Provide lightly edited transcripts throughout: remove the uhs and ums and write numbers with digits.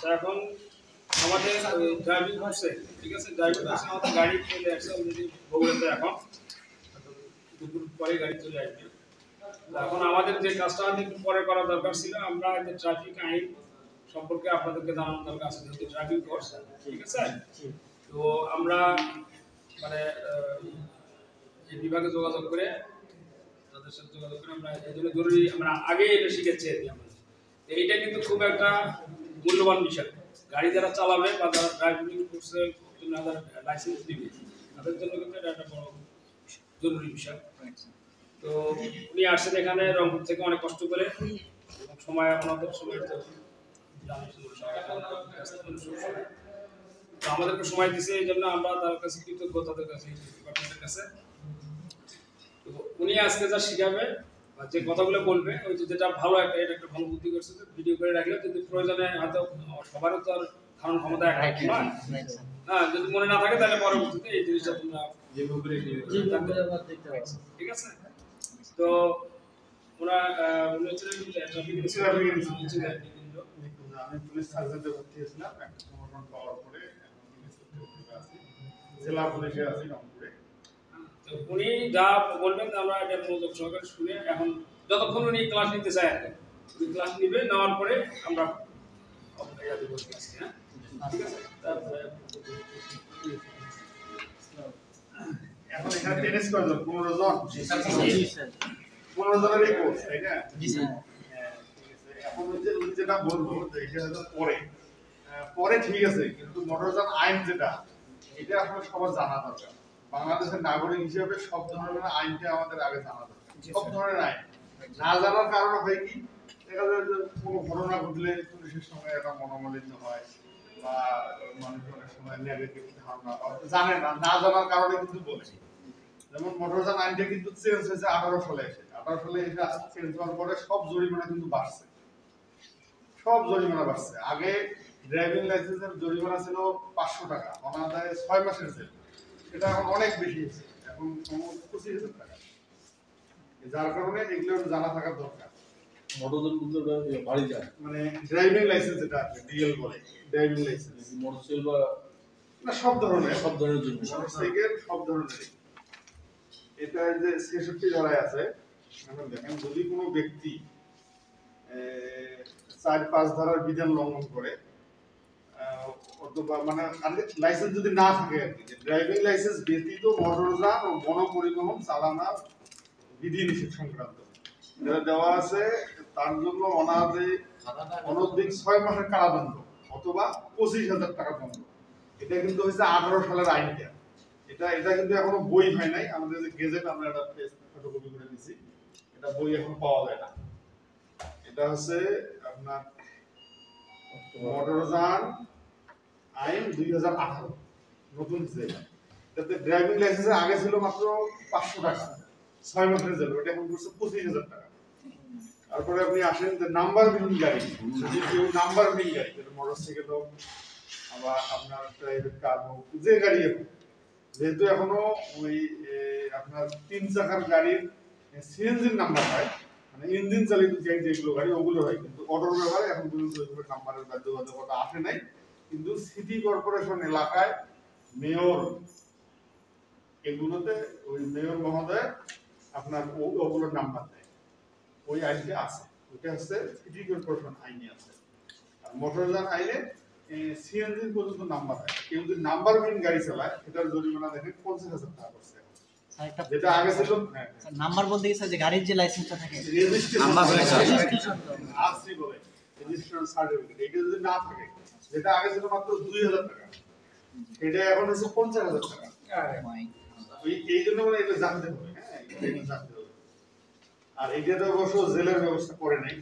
আচ্ছা এখন আমাদের ড্রাইভিং করছে, ঠিক আছে, ড্রাইভিং করছে আমাদের গাড়ি চলে আসছে অলরেডি বগুড়াতে। এখন দুপুর পরে গাড়ি চলে আসবে। এখন আমাদের যে কাজটা একটু পরে করা দরকার ছিল, আমরা যে ট্রাফিক আইন সম্পর্কে আপনাদেরকে জানানো দরকার আছে, যেহেতু ড্রাইভিং কোর্স, ঠিক আছে। তো আমরা মানে এই বিভাগে যোগাযোগ করে তাদের সাথে যোগাযোগ করে আমরা এই জন্য জরুরি আমরা আগে এটা শিখেছি আর কি। আমাদের এইটা কিন্তু খুব একটা মূল্যবান বিষয়। গাড়ি যারা চালাবে বা যারা ড্রাইভিং কোর্সের জন্য লাইসেন্স দিবে তাদের জন্য কিন্তু এটা একটা বড় জরুরি বিষয়। তো উনি আসছেন এখানে রংপুর থেকে অনেক কষ্ট করে, সময় আমাদের সময় তো আমাদেরকে সময় দিছে, এই জন্য আমরা তার কাছে কৃতজ্ঞ, তাদের কাছে, ডিপার্টমেন্টের কাছে। তো উনি আজকে যা শিখাবে বা যে কথাগুলো বলবে, ওই যেটা ভালো একটা, এটা একটা ভালো বুদ্ধি করছে, ভিডিও করে রাখলে যদি প্রয়োজনে হয়তো সবারও তো আর ধারণ ক্ষমতা একরকম নয়। হ্যাঁ, যদি মনে না থাকে তাহলে পরবর্তীতে এই জিনিসটা তোমরা ঠিক আছে। তো ওরা উনি হচ্ছিলেন ট্রাফিক ইন্সপেক্টর। আমি পুলিশ সার্জেন্টে ভর্তি হয়েছিলাম, একটা প্রমোশন পাওয়ার পরে জেলা পুলিশে আছি রংপুরে। তো উনি যা বলবেন আমরা এটা মনোযোগ সহকারে শুনে, এখন যতক্ষণ উনি ক্লাস নিতে চায় আর কি, উনি ক্লাস নিবে, নেওয়ার পরে আমরা এখন এখানে টেনিস কয়জন? 15 জন। 15 জনেরই কোর্স, তাই না? এখন উনি যেটা বলবো এটা হয়তো পরে ঠিক আছে, কিন্তু মোটরযান আইন যেটা, এটা আসলে সবার জানা দরকার। বাংলাদেশের নাগরিক হিসেবে সব ধরনের আইনটা আমাদের আগে জানা দরকার। সব ধরনের আইন না জানার কারণে হয় কি, দেখা যায় যে কোনো ঘটনা ঘটলে পুলিশের সঙ্গে একটা মনোমালিন্য হয় বা মানুষের সময় নেগেটিভ ধারণা জানে না জানার কারণে কিন্তু বলে। যেমন মোটরযান আইনটা কিন্তু চেঞ্জ হয়েছে 18 সালে এসে। 18 সালে এটা চেঞ্জ হওয়ার পরে সব জরিমানা কিন্তু বাড়ছে, সব জরিমানা বাড়ছে। আগে ড্রাইভিং লাইসেন্সের জরিমানা ছিল 500 টাকা, অনাদায়ে 6 মাসের জেল। এটা এখন অনেক বেশি হয়েছে, এখন 25,000 টাকা। যার কারণে এগুলো জানা থাকা দরকার। মোটরযান বলতে বাড়ি যায় মানে ড্রাইভিং লাইসেন্স যেটা আছে, ডিএল বলে, ড্রাইভিং লাইসেন্স, মোটরসাইকেল বা না সব ধরনের জন্য মোটরসাইকেল সব ধরনের। এটা যে 66 ধারায় আছে, এখন দেখেন যদি কোনো ব্যক্তি 4-5 ধারার বিধান লঙ্ঘন করে, অথবা মানে লাইসেন্স যদি না থাকে আর কি, ড্রাইভিং লাইসেন্স ব্যতীত মোটরযান ও গণপরিবহন চালানোর বিধিনিষেধ সংক্রান্ত যেটা দেওয়া আছে, তার জন্য অনধিক 6 মাসের কারাদণ্ড অথবা 25,000 টাকা দণ্ড। এটা কিন্তু হচ্ছে 18 সালের আইনটা। এটা কিন্তু এখনো বই হয় নাই। আমাদের যে গেজেট আমরা একটা ফটোকপি করে দিয়েছি, এটা বই এখন পাওয়া যায় না। এটা হচ্ছে আপনার মোটরযান আইন 2018 নতুন যে, এটাতে ড্রাইভিং লাইসেন্সের আগে ছিল মাত্র 500 টাকা, 6 মাসের জেল। ওটা এখন করছে 25,000 টাকা। তারপরে আপনি আসেন যে নাম্বারবিহীন গাড়ি, যদি কেউ নাম্বারবিহীন গাড়ি, মোটরসাইকেল হোক আবার আপনার প্রাইভেট কার হোক, যে গাড়ি হোক, যেহেতু এখনো ওই আপনার 3 চাকার গাড়ির সিএনজির নাম্বার হয়, মানে ইঞ্জিন চালিত যেগুলো গাড়ি ওগুলো হয়, কিন্তু অটোর ব্যাপারে এখন পর্যন্ত ওইভাবে নাম্বারের বাধ্যবাধকতা আসে নাই। কিন্তু সিটি কর্পোরেশন এলাকায় মেয়র, এগুলোতে ওই মেয়র মহোদয় আপনার ওগুলোর নাম্বার দেয়, ওই আইনটা আছে। ওইটা হচ্ছে সিটি কর্পোরেশন আইনে আছে। আর মোটরযান আইনে সিএনজি পর্যন্ত নাম্বার হয়। কেউ যদি নাম্বারবিহীন গাড়ি চালায়, সেটার জরিমানা দেখেন 50,000 টাকা করছে। যেটা আগে ছিল নাম্বার বলতে কি স্যার, যে গাড়ির যে লাইসেন্সটা থাকে, রেজিস্ট্রেশন আরসি বলে, রেজিস্ট্রেশন সার্টিফিকেট, এটা যদি না থাকে, যেটা আগে ছিল মাত্র 2,000 টাকা, এটা এখন হচ্ছে 50,000 টাকা। এই জন্য মানে এটা জানতে হবে, হ্যাঁ, এটা জানতে হবে। আর এইটাতে অবশ্য জেলের ব্যবস্থা করে নাই।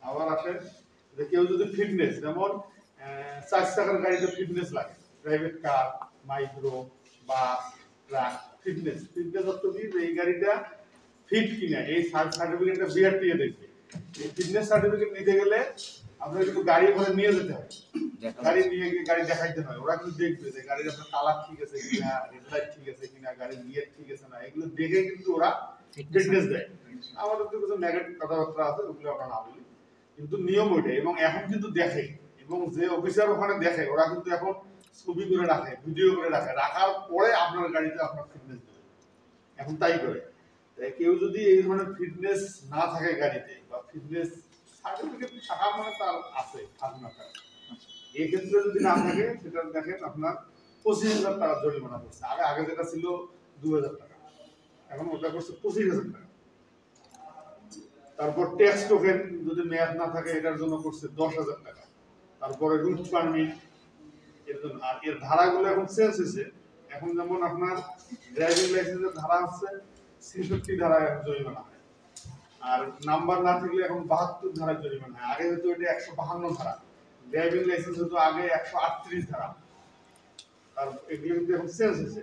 আবার আসে যে কেউ যদি ফিটনেস, যেমন 4 চাকার গাড়িতে ফিটনেস লাগে, প্রাইভেট কার, মাইক্রো, বাস, ট্রাক, ফিটনেস অর্থ কি, এই গাড়িটা ফিট কিনা এই সার্টিফিকেটটা বিআরটি এ দেখবে। এই ফিটনেস সার্টিফিকেট নিতে গেলে আপনার কিন্তু গাড়ি ওখানে নিয়ে যেতে হয়, গাড়ি নিয়ে গিয়ে গাড়ি দেখাইতে হয়। ওরা কিন্তু দেখবে যে গাড়ির আপনার কালার ঠিক আছে কিনা, হেডলাইট ঠিক আছে কিনা, গাড়ির গিয়ার ঠিক আছে না, এগুলো দেখে কিন্তু ওরা ফিটনেস দেয়। আমাদের তো কিছু নেগেটিভ কথাবার্তা আছে, ওগুলো আমরা না বলি, কিন্তু নিয়ম ওইটাই। এবং এখন কিন্তু দেখে এবং যে অফিসার ওখানে দেখে ওরা কিন্তু এখন ছবি করে রাখে, ভিডিও করে রাখে, রাখার পরে আপনার গাড়িতে আপনার ফিটনেস দেবে, এখন তাই করে। তাই কেউ যদি এই ধরনের ফিটনেস না থাকে গাড়িতে, বা ফিটনেস সার্টিফিকেট থাকা মানে তার আছে, থাকুক না থাক, এই ক্ষেত্রে যদি না থাকে সেটা দেখেন আপনার 25,000 টাকা জরিমানা করছে। আগে যেটা ছিল 2,000 টাকা, এখন ওটা করছে 25,000 টাকা। তারপর ট্যাক্স টোকেন যদি মেয়াদ না থাকে এটার জন্য করছে 10,000 টাকা। তারপরে রুট পারমিট এর জন্য, আর এর ধারাগুলো এখন চেঞ্জ হয়েছে। এখন যেমন আপনার ড্রাইভিং লাইসেন্সের ধারা হচ্ছে 66 ধারা জরিমানা হয়, আর নাম্বার না থাকলে এখন 72 ধারায় জরিমানা হয়। আগে হয়তো এটা 152 ধারা, ড্রাইভিং লাইসেন্স হতো আগে 138 ধারা, আর এগুলো কিন্তু এখন চেঞ্জ হয়েছে।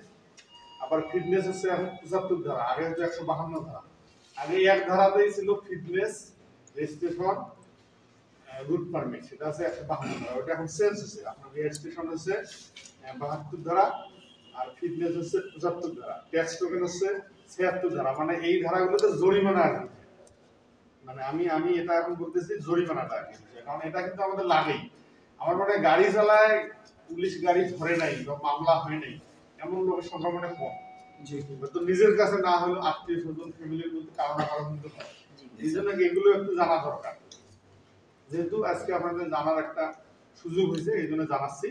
আবার ফিটনেস হচ্ছে এখন 75 ধারা, আগে হতো 152 ধারা। আগে এক ধারাতেই ছিল ফিটনেস, রেজিস্ট্রেশন, রুট পারমিট, সেটা আছে 152 ধারা, ওটা এখন চেঞ্জ হয়েছে। আপনার রেজিস্ট্রেশন হচ্ছে 72 ধারা, আর ফিটনেস হচ্ছে 75 ধারা, ট্যাক্স টোকেন হচ্ছে 76 ধারা। মানে এই ধারাগুলোতে জরিমানা আর কি, মানে আমি এটা এখন বলতেছি জরিমানাটা আর কি, কারণ এটা কিন্তু আমাদের লাগেই। আমার মনে হয় গাড়ি চালায় পুলিশ গাড়ি ধরে নাই বা মামলা হয় নাই এমন লোকের সংখ্যা মানে কম। তো নিজের কাছে না হলেও আত্মীয় স্বজন ফ্যামিলির মধ্যে কারো না কারো কিন্তু হয়। এই জন্য এগুলো একটু জানা দরকার, যেহেতু আজকে আমাদের জানার একটা সুযোগ হয়েছে এই জন্য জানাচ্ছি।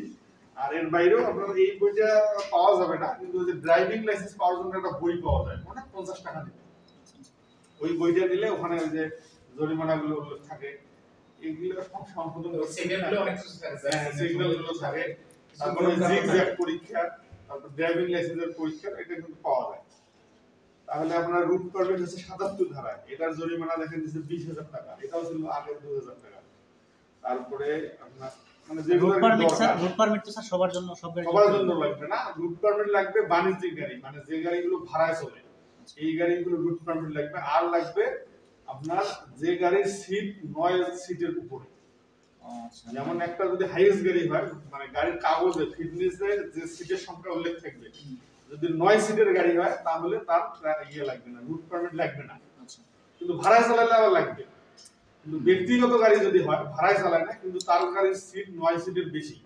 আর এর বাইরেও আপনার এই বইটা পাওয়া যাবে না, কিন্তু ওই যে ড্রাইভিং লাইসেন্স পাওয়ার জন্য একটা বই পাওয়া যায়, মানে 50 টাকা দিতে। ওই বইটা নিলে ওখানে ওই যে জরিমানাগুলো থাকে, এগুলো সব সংশোধন সিগন্যালগুলো থাকে, তারপরে জিগজ্যাগ পরীক্ষা, তারপর ড্রাইভিং লাইসেন্সের পরীক্ষা, এটা কিন্তু পাওয়া যায়। তাহলে আপনার রুট পারমিট হচ্ছে 77 ধারা, এটার জরিমানা দেখেন দিচ্ছে 20,000 টাকা, এটাও ছিল আগে 2,000 টাকা। তারপরে আপনার মানে যেগুলো রুট পারমিট তো স্যার সবার জন্য, সবার জন্য লাগবে না। রুট পারমিট লাগবে বাণিজ্যিক গাড়ি, মানে যে গাড়িগুলো ভাড়ায় চলে এই গাড়িগুলো রুট পারমিট লাগবে। আর লাগবে আপনার যে গাড়ির সিট 9 সিটের উপরে, যেমন একটা যদি হাইয়েস্ট গাড়ি হয়, মানে গাড়ির কাগজে ফিটনেসে যে সিটের সংখ্যা উল্লেখ থাকবে, যদি 9 সিটের গাড়ি হয় তাহলে তার ইয়ে লাগবে না, রুট পারমিট লাগবে না। কিন্তু ভাড়ায় চালালে আবার লাগবে। কিন্তু ব্যক্তিগত গাড়ি যদি হয়, ভাড়ায় চালায় না কিন্তু তার গাড়ির সিট 9 সিটের বেশি,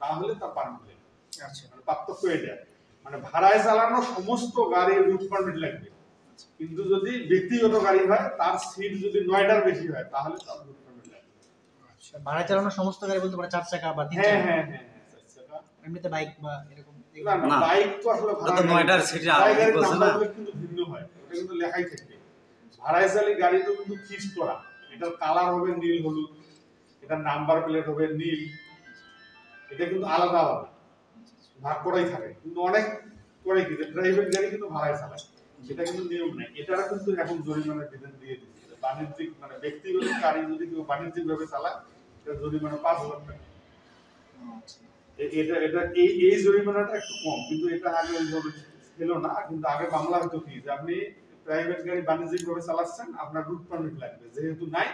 তাহলে তার পারমিট লাগবে। আচ্ছা, মানে পার্থক্য এটা, মানে ভাড়ায় চালানো সমস্ত গাড়ির রুট পারমিট লাগবে, কিন্তু যদি ব্যক্তিগত গাড়ি হয় তার সিট যদি 9টার বেশি হয় তাহলে তার রুট পারমিট লাগবে। আচ্ছা, ভাড়ায় চালানো সমস্ত গাড়ি বলতে পারে 4 চাকা বা 3 চাকা? হ্যাঁ, 4 চাকা। এমনিতে বাইক বা এরকম না, বাইক তো আসলে ভাড়া 9টার সিটে আলাদা বলছে না, কিন্তু ভিন্ন হয়, ওটা কিন্তু লেখাই থাকে। ভাড়ায় চালি গাড়ি তো কিন্তু ফিক্সড করা, এটার কালার হবে নীল হলুদ, এটার নাম্বার প্লেট হবে নীল, এটা কিন্তু আলাদা আলাদা ভাগ করাই থাকে। কিন্তু অনেক করে কি প্রাইভেট গাড়ি কিন্তু ভাড়ায় চালায়, সেটা কিন্তু নিয়ম নেই। এটারা কিন্তু এখন জরিমানার বিধান দিয়ে দিচ্ছে, বাণিজ্যিক মানে ব্যক্তিগত গাড়ি যদি কেউ বাণিজ্যিক ভাবে চালায় এটা জরিমানা 5,000 টাকা। এটা এটা এই জরিমানাটা একটু কম, কিন্তু এটা আগে ওইভাবে ছিল না। কিন্তু আগে মামলা হতো কি, যে আপনি প্রাইভেট গাড়ি বাণিজ্যিক ভাবে চালাচ্ছেন, আপনার রুট পারমিট লাগবে, যেহেতু নাই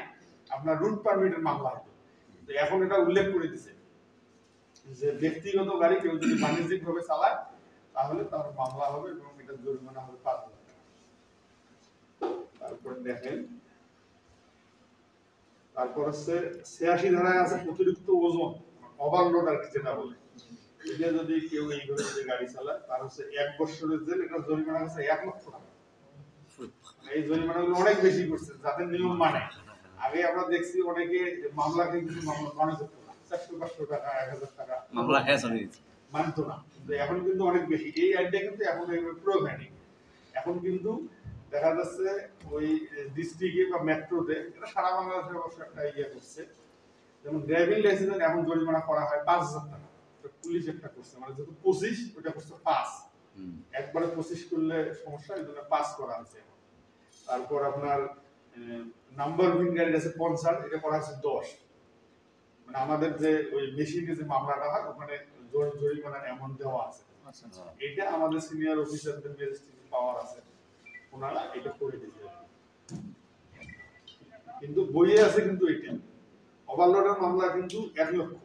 আপনার রুট পারমিটের মামলা হতো। তো এখন এটা উল্লেখ করে দিয়েছে যে ব্যক্তিগত গাড়ি কেউ যদি বাণিজ্যিক ভাবে চালায় তাহলে তার মামলা হবে এবং এটা জরিমানা হবে 5,000 টাকা। তারপর দেখেন, তারপর হচ্ছে 86 ধারায় আছে অতিরিক্ত ওজন, ওভারলোড আর কি যেটা বলে, এটা যদি কেউ এইভাবে যদি গাড়ি চালায় তার হচ্ছে 1 বছরের জেল, এটা জরিমানা হচ্ছে 1 লক্ষ টাকা। এই জরিমানাগুলো অনেক বেশি করছে, যাদের নিয়ম মানে। আগে আমরা দেখছি অনেকে মামলা খেয়ে কিছু মামলা মনে করতো না, 400-500 টাকা 1,000 টাকা মামলা খেয়ে চলে গেছে, মানতো না। কিন্তু এখন কিন্তু অনেক বেশি, এই আইনটা কিন্তু এখন এইভাবে প্রয়োগ হয়নি। এখন কিন্তু দেখা যাচ্ছে ওই ডিস্ট্রিক্টে বা মেট্রোতে, এটা সারা বাংলাদেশে অবশ্য একটা ইয়ে করছে, যেমন ড্রাইভিং লাইসেন্সের এখন জরিমানা করা হয় 5,000 টাকা। পুলিশ একটা করছে, মানে যেহেতু 25 ওটা করছে 5, একবারে 25 করলে সমস্যা, এই জন্য 5 করা হয়েছে। তারপর আপনার নাম্বার ভিন গাড়ির আছে 50, এটা করা হয়েছে 10। মানে আমাদের যে ওই মেশিনে যে মামলাটা হয় ওখানে জরিমানার অ্যামাউন্ট দেওয়া আছে। এটা আমাদের সিনিয়র অফিসারদের ম্যাজিস্ট্রেট পাওয়ার আছে, ওনারা এটা করে দিয়েছে। কিন্তু বইয়ে আছে কিন্তু এটা ওভারলোডের মামলা কিন্তু 1 লক্ষ,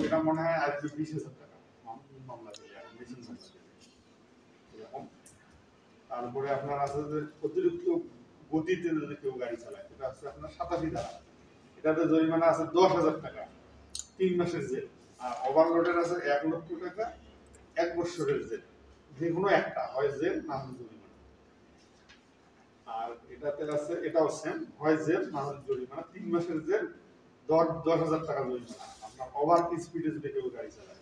এটা মনে হয় আজকে 20,000 টাকা মামলা দিলে মেশিন মামলা দিলে। তারপরে আপনার আছে যে অতিরিক্ত গতিতে যদি কেউ গাড়ি চালায়, এটা হচ্ছে আপনার 87 ধারা, এটাতে জরিমানা আছে 10,000 টাকা। 3 মাসের জেল। আর ওভারলোডের আছে 1 লক্ষ টাকা 1 বছরের জেল। যে কোনো একটা হয় জেল না হয় জরিমানা। আর এটাতে আছে এটাও সেম, হয় জেল না হয় জরিমানা। 3 মাসের জেল, 10,000 টাকা জরিমানা আপনার ওভার স্পিডে যদি কেউ গাড়ি চালায়।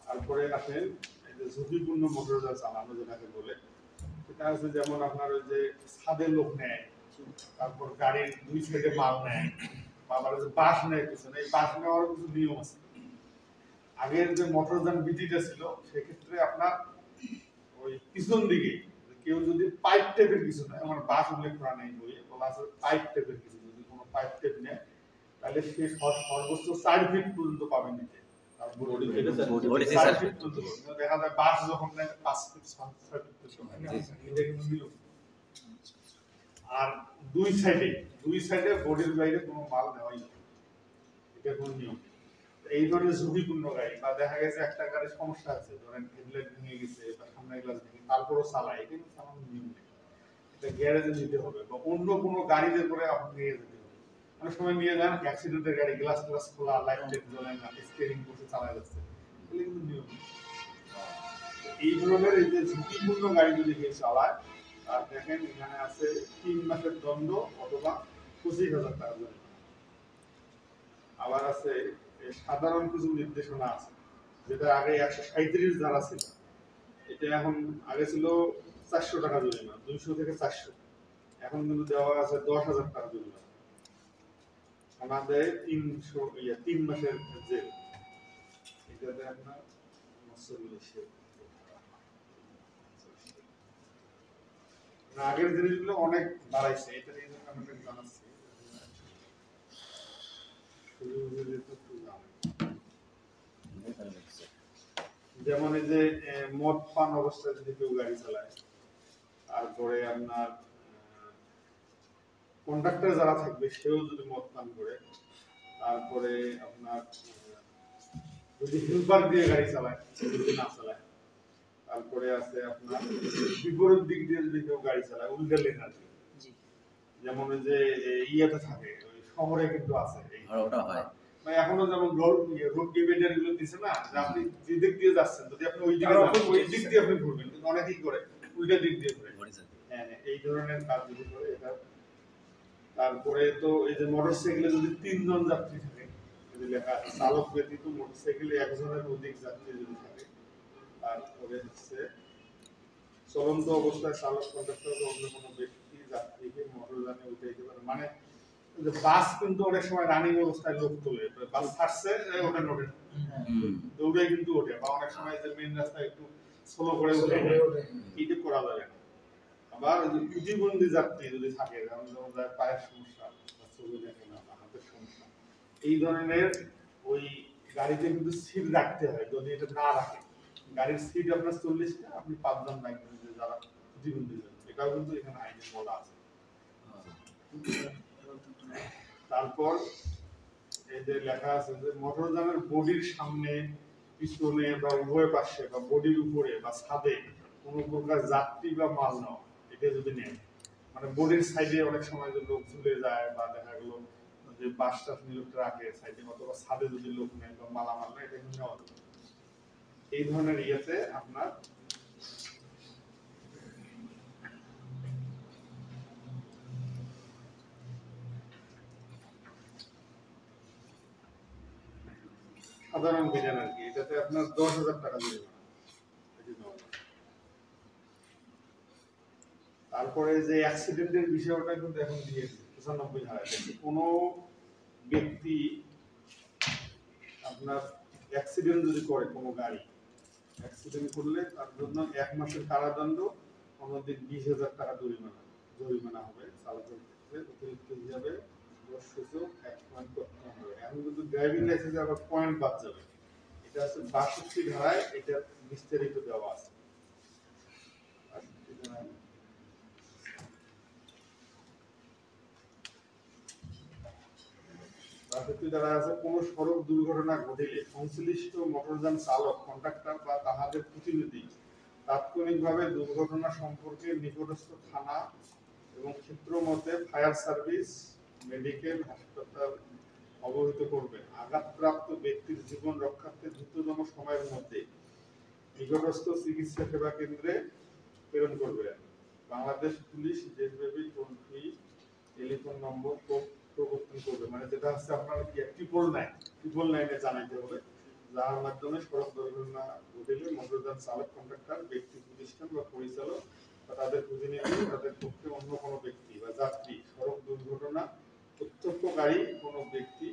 তারপরে আসেন এই যে ঝুঁকিপূর্ণ মোটরযান চালানো যেটাকে বলে, সেটা আছে যেমন আপনার ওই যে ছাদে লোক নেয়, তারপর গাড়ির 2 সাইডে মাল নেয়, বা আবার যে বাস নেয় পিছনে, এই বাস নেওয়ার কিছু নিয়ম আছে। আগের যে মোটরযান বিধিটা ছিল সেক্ষেত্রে আপনার ওই পিছন দিকে কেউ যদি পাইপ টেপের কিছু নেয়, আমার বাস উল্লেখ করা নেই বইয়ে, বলা আছে পাইপ টেপের কিছু, যদি কোনো পাইপ টেপ নেয় তাহলে সে সর্বোচ্চ 4 ফিট পর্যন্ত পাবেন নিতে। দেখা যায় বাস যখন নেয় 5 ফিট 6 ফিট পর্যন্ত, এটা কিন্তু নিয়ম। আর দুই সাইডে বডির বাইরে কোনো মাল নেওয়াই যাবে না, এটা কোনো নিয়ম। এই ধরনের ঝুঁকিপূর্ণ গাড়ি বা দেখা গেছে একটা গাড়ির সমস্যা আছে, ধরেন হেডলাইট ভেঙে গেছে বা সামনের গ্লাস ভেঙে, তারপরও চালায়, এটা কিন্তু চালানোর নিয়ম নেই। এটা গ্যারেজে নিতে হবে বা অন্য কোনো গাড়িতে করে আপনি নিয়ে যেতে হবে। অনেক সময় নিয়ে যান অ্যাক্সিডেন্টের গাড়ি, গ্লাস খোলা, লাইট টেপ জ্বলে না, স্টিয়ারিং বসে চালায় যাচ্ছে, এগুলো কিন্তু নিয়ম নেই। এই ধরনের এই যে ঝুঁকিপূর্ণ গাড়ি যদি কেউ চালায়, আর দেখেন এখানে আছে 3 মাসের দণ্ড অথবা 25,000 টাকা জরিমানা। আবার আছে সাধারণ কিছু নির্দেশনা আছে, যেটা আগে 137 ধারা ছিল, এটা এখন আগে ছিল 400 টাকা জরিমানা, 200 থেকে 400, এখন কিন্তু দেওয়া আছে 10,000 টাকা জরিমানা। আমাদের 3 মাসের জেল, এটাতে আপনার আগের জিনিসগুলো অনেক বাড়াইছে, এটা নিয়ে আমি জানাচ্ছি। যেমন এই যে মদ পান অবস্থায় যদি কেউ গাড়ি চালায়, তারপরে আপনার কন্ডাক্টর যারা থাকবে সেও যদি মদ পান করে, তারপরে আপনার যদি হেল্পার দিয়ে গাড়ি চালায়, যদি না চালায়, তারপরে আছে আপনার বিপরীত দিক দিয়ে যদি কেউ গাড়ি চালায়, উল্টা লেন আর কি, যেমন ওই যে ইয়েতে থাকে ওই শহরে কিন্তু আছে ওটা হয়, মানে এখনো যেমন রোড ডিভাইডার গুলো দিছে না, যে আপনি যে দিক দিয়ে যাচ্ছেন যদি আপনি ওই দিকে যান ওই দিক দিয়ে আপনি ঘুরবেন, কিন্তু অনেকেই করে উল্টা দিক দিয়ে ঘুরে। হ্যাঁ, এই ধরনের কাজ যদি করে এটা। তারপরে তো এই যে মোটরসাইকেলে যদি 3 জন যাত্রী থাকে, যদি লেখা চালক ব্যতীত মোটরসাইকেলে 1 জনের অধিক যাত্রী যদি থাকে, তারপরে হচ্ছে চলন্ত অবস্থায় চালক কন্ডাক্টর অন্য কোনো ব্যক্তি যাত্রীকে মোটরযানে উঠাইতে পারে। মানে বাস কিন্তু অনেক সময় রানিং অবস্থায় লোক তোলে, বাস ছাড়ছে ওঠেন দৌড়ে কিন্তু ওঠে, বা অনেক সময় যে মেইন রাস্তায় একটু স্লো করে ওঠে, এটা করা যাবে না। আবার ওই যে প্রতিবন্ধী যাত্রী যদি থাকে, যেমন যার পায়ের সমস্যা বা চোখে দেখে না বা হাতের সমস্যা, এই ধরনের ওই গাড়িতে কিন্তু সিট রাখতে হয়। যদি এটা না রাখে, গাড়ির সিট আপনার 40টা, আপনি 5 জন রাখবেন যে যারা প্রতিবন্ধী যাত্রী, এটাও কিন্তু এখানে আইনে বলা আছে। তারপর এই যে লেখা আছে যে মোটরযানের বডির সামনে, পিছনে বা উভয় পাশে বা বডির উপরে বা ছাদে কোনো প্রকার যাত্রী বা মাল নেওয়া, এটা যদি নেয়, মানে বডির সাইডে অনেক সময় যে লোক ঝুলে যায় বা দেখা গেল যে বাসটা নিয়ে রাখে সাইডে, অথবা ছাদে যদি লোক নেয় বা মালামাল নেয়, এটা কিন্তু নেওয়া যাবে। এই ধরনের ইয়েতে আপনার সাধারণ বিধান আর কি, এটাতে আপনার 10,000 টাকা জরিমানা। তারপরে যে অ্যাক্সিডেন্টের বিষয়টা কিন্তু এখন দিয়েছে 95 ধারায়, কোনো ব্যক্তি আপনার অ্যাক্সিডেন্ট যদি করে, কোনো গাড়ি অ্যাক্সিডেন্ট করলে তার জন্য 1 মাসের কারাদণ্ড, অন্যদিন 20,000 টাকা জরিমানা হবে। চালকের ক্ষেত্রে অতিরিক্ত হিসাবে সূচক 1 পয়েন্ট করতে হবে। এখন কিন্তু ড্রাইভিং লাইসেন্সে আবার পয়েন্ট বাদ যাবে, এটা হচ্ছে 62 ধারায় এটা বিস্তারিত দেওয়া আছে। 62 ধারায় আছে কোন সড়ক দুর্ঘটনা ঘটিলে সংশ্লিষ্ট মোটরযান চালক, কন্ডাক্টর বা তাহাদের প্রতিনিধি তাৎক্ষণিকভাবে দুর্ঘটনা সম্পর্কে নিকটস্থ থানা এবং ক্ষেত্র মতে ফায়ার সার্ভিস, মেডিকেল, হাসপাতাল অবহিত করবে। আঘাতপ্রাপ্ত ব্যক্তির জীবন রক্ষার্থে দ্রুততম সময়ের মধ্যে নিকটস্থ চিকিৎসা সেবা কেন্দ্রে প্রেরণ করবে। বাংলাদেশ পুলিশ দেশব্যাপী টোল ফ্রি টেলিফোন নম্বর প্রবর্তন করবে, মানে যেটা হচ্ছে আপনার কি 999 জানাইতে হবে, যার মাধ্যমে সড়ক দুর্ঘটনা ঘটলে মোটরযান চালক, কন্ডাক্টর, ব্যক্তি প্রতিষ্ঠান বা পরিচালক বা তাদের প্রতিনিধি, তাদের পক্ষে অন্য কোনো ব্যক্তি বা যাত্রী সড়ক দুর্ঘটনা প্রত্যক্ষকারী কোনো ব্যক্তি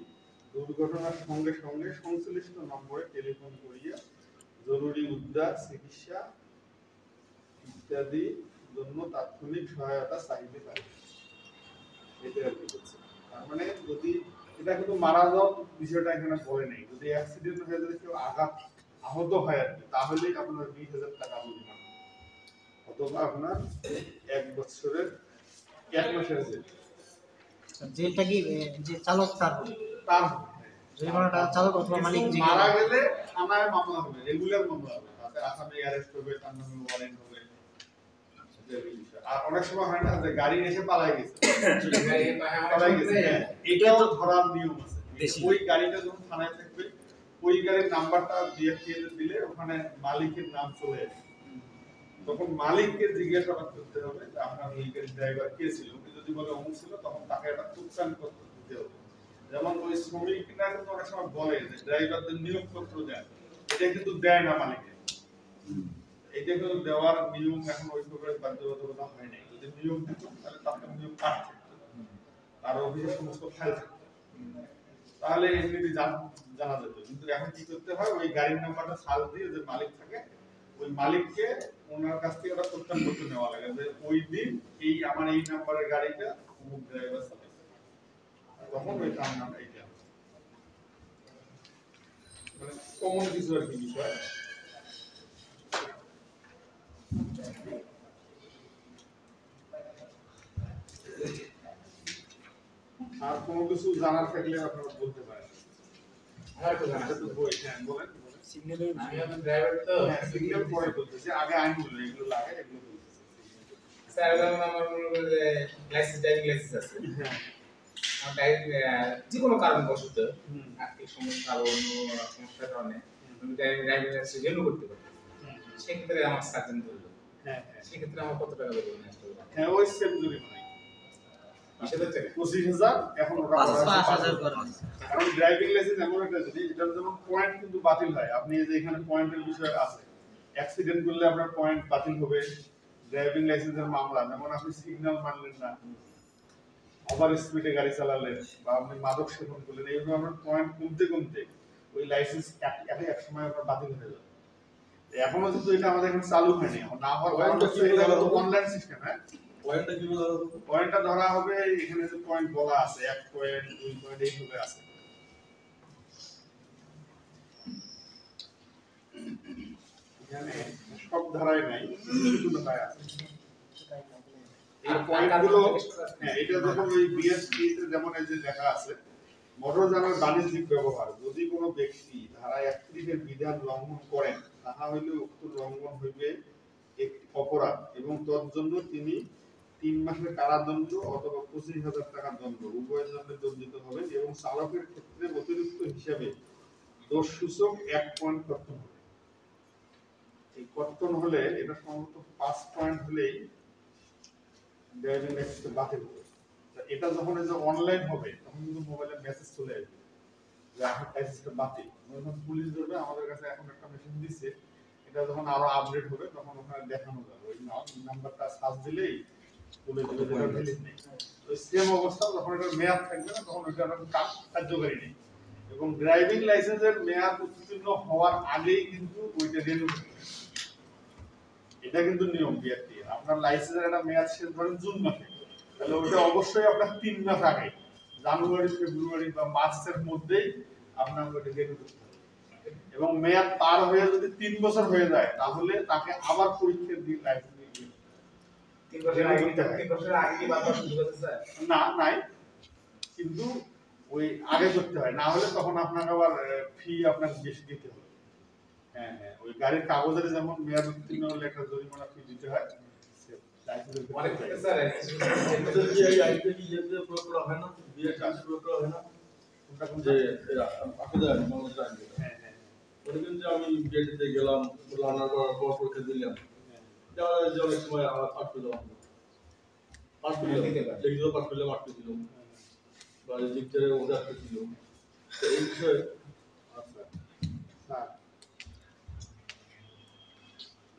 দুর্ঘটনার সঙ্গে সঙ্গে সংশ্লিষ্ট নম্বরে টেলিফোন করিয়া জরুরি উদ্ধার, চিকিৎসা ইত্যাদি জন্য তাৎক্ষণিক সহায়তা চাইতে পারে। এটা আর কি বলছে। তার মানে যদি এটা কিন্তু মারা যাওয়ার বিষয়টা এখানে বলে নেই, যদি অ্যাক্সিডেন্ট হয়ে যদি কেউ আহত হয় আর কি, তাহলে আপনার 20,000 টাকা জরিমানা অথবা আপনার 1 বছরের 1 মাসের জেল। জেলটা কি যে চালক তার হবে? তার জরিমানাটা চালক অথবা মালিক যে মারা গেলে থানায় মামলা হবে, রেগুলার মামলা হবে, তাতে আসামি অ্যারেস্ট হবে, তার নামে ওয়ারেন্ট হবে। আর অনেক সময় হয় না যে গাড়ি এসে পালাই গেছে, এটাও ধরার নিয়ম আছে। ওই গাড়িটা যখন থানায় থাকবে, ওই গাড়ির নাম্বারটা দিয়ে দিলে ওখানে মালিকের নাম চলে আসবে, তখন মালিককে জিজ্ঞাসাবাদ করতে হবে যে আপনার ওই গাড়ির ড্রাইভার কে ছিল। উনি যদি বলে অমুক ছিল, তখন তাকে একটা তুচ্ছানপত্র দিতে হবে। যেমন ওই শ্রমিকরা কিন্তু অনেক সময় বলে যে ড্রাইভারদের নিয়োগপত্র দেন, এটা কিন্তু দেয় না মালিকে। এটা কিন্তু দেওয়ার নিয়ম এখন ওইভাবে বাধ্যবাধকতা হয় নাই। যদি নিয়ম দিত তাহলে তার নিয়ম কাটছে, তার অফিসে সমস্ত ফাইল থাকতো, তাহলে এমনি জানা যেত। কিন্তু এখন কি করতে হয়, ওই গাড়ির নাম্বারটা সাল দিয়ে যে মালিক থাকে, ওই মালিককে ওনার কাছ থেকে একটা প্রত্যয়নপত্র নেওয়া লাগে যে ওই দিন এই আমার এই নাম্বারের গাড়িটা অমুক ড্রাইভার চালাইছে, তখন ওই তার নাম এইটা, মানে কমন কিছু আর কি বিষয়। আর কোনো কিছু জানার থাকলে আপনারা বলতে পারেন। সিগন্যাল পরে বলতেছি, আগে আইন বললে এগুলো লাগে, এগুলো বলতেছি। স্যার আমার লাইসেন্স, ড্রাইভিং লাইসেন্স আছে, যে কোনো কারণবশত আর্থিক সমস্যা বা অন্য সমস্যার কারণে আমি ড্রাইভিং লাইসেন্স রিনিউ করতে পারি, সেক্ষেত্রে আমার সার্জন ধরলো, সেক্ষেত্রে আমার কত টাকা দেবো? হ্যাঁ, ওই সেম জরিমানা 25,000। এখন ওটা 5,000 করে। কারণ ড্রাইভিং লাইসেন্স এমন একটা জিনিস, এটার যেমন পয়েন্ট কিন্তু বাতিল হয়। আপনি যে এখানে পয়েন্টের বিষয় আছে, অ্যাক্সিডেন্ট করলে আপনার পয়েন্ট বাতিল হবে। ড্রাইভিং লাইসেন্সের মামলা, যেমন আপনি সিগন্যাল মানলেন না, ওভার স্পিডে গাড়ি চালালেন, বা আপনি মাদক সেবন করলেন, এইভাবে আপনার পয়েন্ট কমতে কমতে ওই লাইসেন্স এক সময় আপনার বাতিল হয়ে যাবে। এখনো কিন্তু এটা আমাদের এখানে চালু হয়নি, না হওয়ার কারণ হচ্ছে এটা অনলাইন সিস্টেম। হ্যাঁ, পয়েন্টটা ধরা হবে, এখানে যে পয়েন্ট বলা আছে 1 পয়েন্ট 2 পয়েন্ট এইভাবে আছে। এখানে সব ধারায় নাই, কিছু ধারায় আছে। এই পয়েন্টগুলো, হ্যাঁ, এটা যখন ওই বিএসপি তে যেমন এই যে লেখা আছে, মোটরযানের বাণিজ্যিক ব্যবহার, যদি কোনো ব্যক্তি ধারা 31 এর বিধান লঙ্ঘন করেন, তাহা হইলে উক্ত লঙ্ঘন হইবে একটি অপরাধ এবং তৎজন্য তিনি 3 মাসের কারাদণ্ড অথবা 25,000 টাকা দণ্ড, উভয় দণ্ডে দণ্ডিত হবেন এবং চালকের ক্ষেত্রে অতিরিক্ত হিসাবে দোষসূচক 1 পয়েন্ট কর্তন হবে। এই কর্তন হলে এটা সম্ভবত 5 পয়েন্ট হলেই ড্রাইভিং লাইসেন্স বাতিল হবে। এটা যখন এই যে অনলাইন হবে, তখন কিন্তু মোবাইলে মেসেজ চলে আসবে যে আপনার লাইসেন্সটা বাতিল। যখন পুলিশ ধরবে, আমাদের কাছে এখন একটা মেশিন দিচ্ছে, এটা যখন আরো আপডেট হবে তখন ওখানে দেখানো যাবে, ওই নাম্বারটা সার্চ দিলেই বলে দেবে যে এটা ভ্যালিড নেই। তো সেম অবস্থা, যখন এটা মেয়াদ থাকবে না, তখন ওইটা কার্যকারী নেই। এবং ড্রাইভিং লাইসেন্সের মেয়াদ উত্তীর্ণ হওয়ার আগেই কিন্তু ওইটা রিনিউ করতে হবে। এটা কিন্তু নিয়ম বিআরটি। আপনার লাইসেন্সের একটা মেয়াদ শেষ ধরেন জুন মাসে, তাহলে ওইটা অবশ্যই আপনার 3 মাস আগে, জানুয়ারি, ফেব্রুয়ারি বা মার্চের মধ্যেই আপনার ওইটা রিনিউ করতে হবে। এবং মেয়াদ পার হয়ে যদি 3 বছর হয়ে যায়, তাহলে তাকে আবার পরীক্ষা দিয়ে লাইসেন্স দিয়ে 3 বছর আগে কি বাদ সুযোগ আছে স্যার? না, নাই, কিন্তু ওই আগে করতে হয়, না হলে তখন আপনাকে আবার ফি আপনাকে বেশি দিতে হবে। হ্যাঁ হ্যাঁ, ওই গাড়ির কাগজের যেমন মেয়াদ উত্তীর্ণ হলে একটা জরিমানা ফি দিতে হয়, অনেক স্যার এই আইপি কি যেতে প্রয়োগ করা হয় না, বিএসটি প্রয়োগ করা হয় না। কোনটা যে কোনটা আপনাদের আইন বাংলাদেশের আইন যেটা। হ্যাঁ হ্যাঁ মনে করেন যে আমি গেটে গেলাম, রান্নার করার পর পরীক্ষা দিলাম, যাওয়া যায় যে অনেক সময় আমার পাঠ পেলাম, পাঠ পেলাম, যেগুলো পাঠ পেলাম আটকে দিল, বা জিজ্ঞাসা ওদের আটকে দিল। এই বিষয়ে আচ্ছা স্যার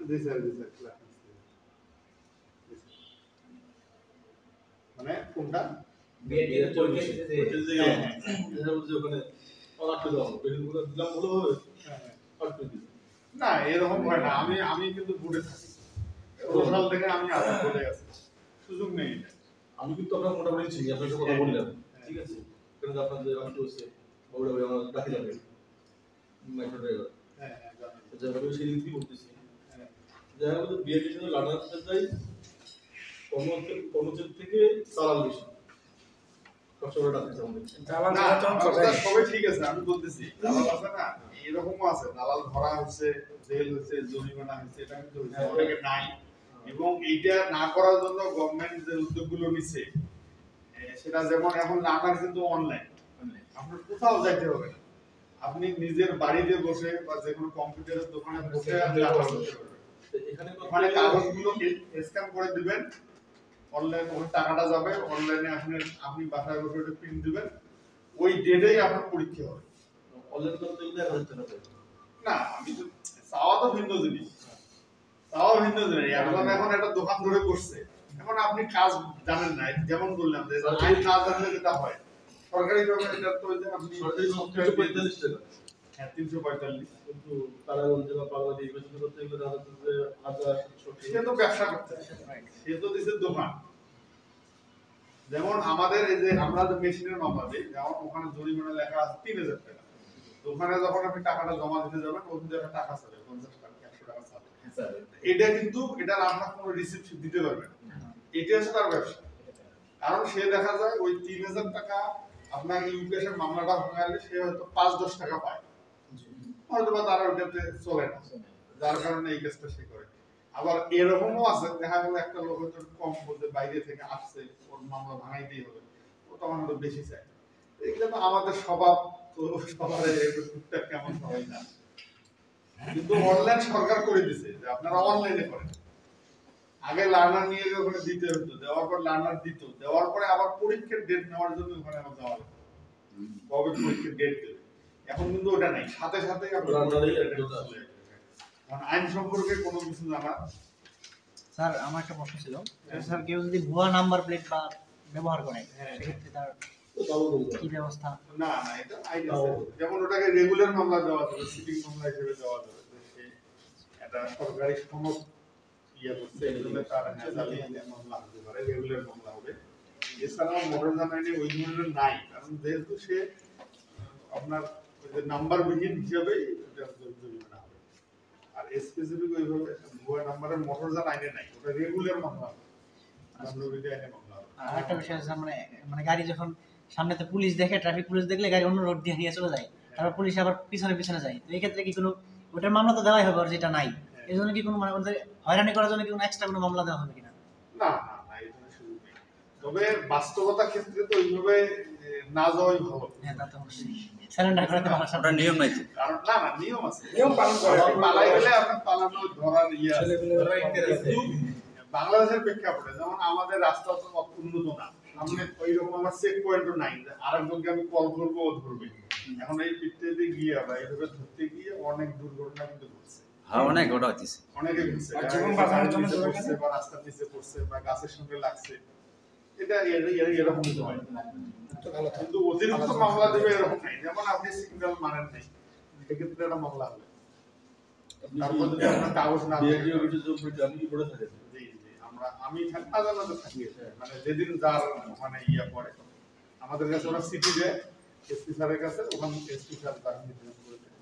জি স্যার মানে কোনটা বিএড পরীক্ষা দিতে যে ওখানে আটকে দেওয়া হবে, বেলুনগুলো দিলাম ভালোভাবে আটকে দিল। না এরকম হয় না, আমি কিন্তু বুড়ে থাকি 16 সাল থেকে আমি আবার বলে আছি, সুযোগ নেই এটা। আমি কিন্তু আপনার মোটামুটি চিনি, আপনার সাথে কথা বললাম, ঠিক আছে? কারণ আপনাদের অনেক হচ্ছে বড় ভাই আমার ডাকে যাবে মাইক্রো ড্রাইভার, হ্যাঁ হ্যাঁ জানি। যারা সেই দিক দিয়ে বলতেছি, হ্যাঁ যারা আমাদের বিয়ের জন্য লাডার করতে যাই, কর্মচারী থেকে দালাল বেশি, সবসময় ডাকতেছে আমাদের। না, আমাদের সবই ঠিক আছে, আমি বলতেছি দালাল আছে না, এরকমও আছে দালাল ধরা হচ্ছে, জেল হচ্ছে, জরিমানা হচ্ছে, এটা কিন্তু অনেকে নাই। এবং এইটা না করার জন্য গভর্নমেন্ট যে উদ্যোগগুলো নিচ্ছে, সেটা যেমন এখন লার্নার কিন্তু অনলাইন, আপনার কোথাও যাইতে হবে না, আপনি নিজের বাড়িতে বসে বা যে কোনো কম্পিউটারের দোকানে বসে আপনি লার্নার করতে পারবেন। এখানে মানে কাগজগুলো স্ক্যান করে দিবেন, অনলাইন ওই টাকাটা যাবে অনলাইনে, আপনি বাসায় বসে ওটা প্রিন্ট দিবেন, ওই ডেটেই আপনার পরীক্ষা হবে। অনলাইন করতে গেলে 1000 টাকা চাই। না আমি তো চাওয়া তো ভিন্ন জিনিস, চাওয়া ভিন্ন জিনিস। একজন এখন একটা দোকান ধরে করছে, এখন আপনি কাজ জানেন না, যেমন বললাম যে আইন না জানলে যেটা হয়, সরকারি ভাবে এটা তো যে আপনি সরকারি 345 টাকা, হ্যাঁ 345, কিন্তু তারা বলছে বা পার্বতী নির্বাচন করতে গেলে তারা হচ্ছে 1070। সে তো ব্যবসা করতে, সে তো দিচ্ছে দোকান। যেমন আমাদের এই যে আমরা যে মেশিনের মামলা দিই, যেমন ওখানে জরিমানা লেখা আছে 3000 টাকা, ওখানে যখন আপনি টাকাটা জমা দিতে যাবেন ওখান থেকে একটা টাকা চাবে 50 টাকা 100 টাকা চাবে। এটা কিন্তু এটার আপনার কোনো রিসিপ্ট দিতে পারবেন না, এটা হচ্ছে তার ব্যবসা। কারণ সে দেখা যায় ওই 3000 টাকা আপনার ইউপিএসের মামলাটা ভাঙালে সে হয়তো 5-10 টাকা পায়, হয়তো বা তার ওইটাতে চলে না, যার কারণে এই কাজটা সে করে। আবার এরকমও আছে দেখা গেল একটা লোক হয়তো কম বলতে বাইরে থেকে আসছে, ওর মামলা ভাঙাইতেই হবে, ও তখন হয়তো বেশি চায়। এগুলো তো আমাদের স্বভাব, তো সবার টুকটাক কেমন হয় না। কিন্তু অনলাইন সরকার করে দিছে যে আপনারা অনলাইনে করেন। আগে লার্নার নিয়ে ওখানে দিতে হতো, দেওয়ার পর লার্নার দিত, দেওয়ার পরে আবার পরীক্ষার ডেট নেওয়ার জন্য ওখানে আমার যাওয়া হতো, কবে পরীক্ষার ডেট দেবে। এখন কিন্তু ওটা নাই, সাথে সাথে আইন সম্পর্কে কোনো কিছু জানা। স্যার আমার একটা প্রশ্ন ছিল, স্যার কেউ যদি ভুয়া নাম্বার প্লেট বা ব্যবহার করে হ্যাঁ। সেক্ষেত্রে তার কি ব্যবস্থা? না না এটা আইন আছে, যেমন ওটাকে রেগুলার মামলা দেওয়া যাবে, সিটিং মামলা হিসেবে দেওয়া যাবে, যে এটা সরকারি সনদ ইয়ে করছে, এগুলো তার হেজালি মামলা হতে পারে, রেগুলার মামলা হবে। এছাড়াও মোটরযান আইনে ওই ধরনের নাই, কারণ যেহেতু সে আপনার ওই যে নাম্বার বিহীন হিসাবে জরিমানা হবে। আর স্পেসিফিক ওইভাবে ভুয়া নাম্বারের মোটরযান আইনে নাই, ওটা রেগুলার মামলা হবে, ডাব্লিউবিডি আইনে মামলা হবে। আর একটা বিষয় আছে, মানে মানে গাড়ি যখন সামনেতে পুলিশ দেখে, ট্রাফিক পুলিশ দেখলে গাড়ি অন্য রোড দিয়ে নিয়ে চলে যায়, তারপর পুলিশ আবার পিছনে পিছনে যায়, তো এই ক্ষেত্রে কি কোনো ওটার মামলা তো দেওয়াই হবে, আর যেটা নাই এই জন্য কি কোনো মানে ওদের হয়রানি করার জন্য কি কোনো এক্সট্রা কোনো মামলা দেওয়া হবে কিনা? না না না এই ধরনের সুযোগ নেই, তবে বাস্তবতা ক্ষেত্রে তো ওইভাবে না যাওয়াই ভালো। হ্যাঁ তা তো অবশ্যই সারেন্ডার করাতে ভালো, ওটা নিয়ম নাই তো। কারণ না না নিয়ম আছে, নিয়ম পালন করে, পালাই গেলে আপনার পালানো ধরার ইয়ে আছে। কিন্তু বাংলাদেশের প্রেক্ষাপটে যেমন আমাদের রাস্তা তো উন্নত না, সামনে ওইরকম আমার চেক পয়েন্টও নাই যে আরেকজনকে আমি কল করবো ও ধরবে। এখন এই পিঠতে গিয়ে বা এইভাবে ধরতে গিয়ে অনেক দুর্ঘটনা কিন্তু ঘটছে, হ্যাঁ অনেক ওটা হচ্ছে। অনেকে ঘটছে, বা রাস্তার নিচে পড়ছে বা গাছের সঙ্গে লাগছে, এটা এরকম তো হয়। কিন্তু অতিরিক্ত মামলা দেবে এরকম নাই, যেমন আপনি সিগন্যাল মানেন নাই, সেক্ষেত্রে একটা মামলা হবে। তারপর যদি আপনার কাগজ না থাকে, আমি কি বলে থাকি জি জি আমি আদালতে থাকি, মানে যেদিন যার মানে ইয়া পড়ে আমাদের কাছে ওরা সিটি দেয় এসপি স্যারের কাছে, ওখানে এসপি স্যার তার নির্ধারণ করে থাকে।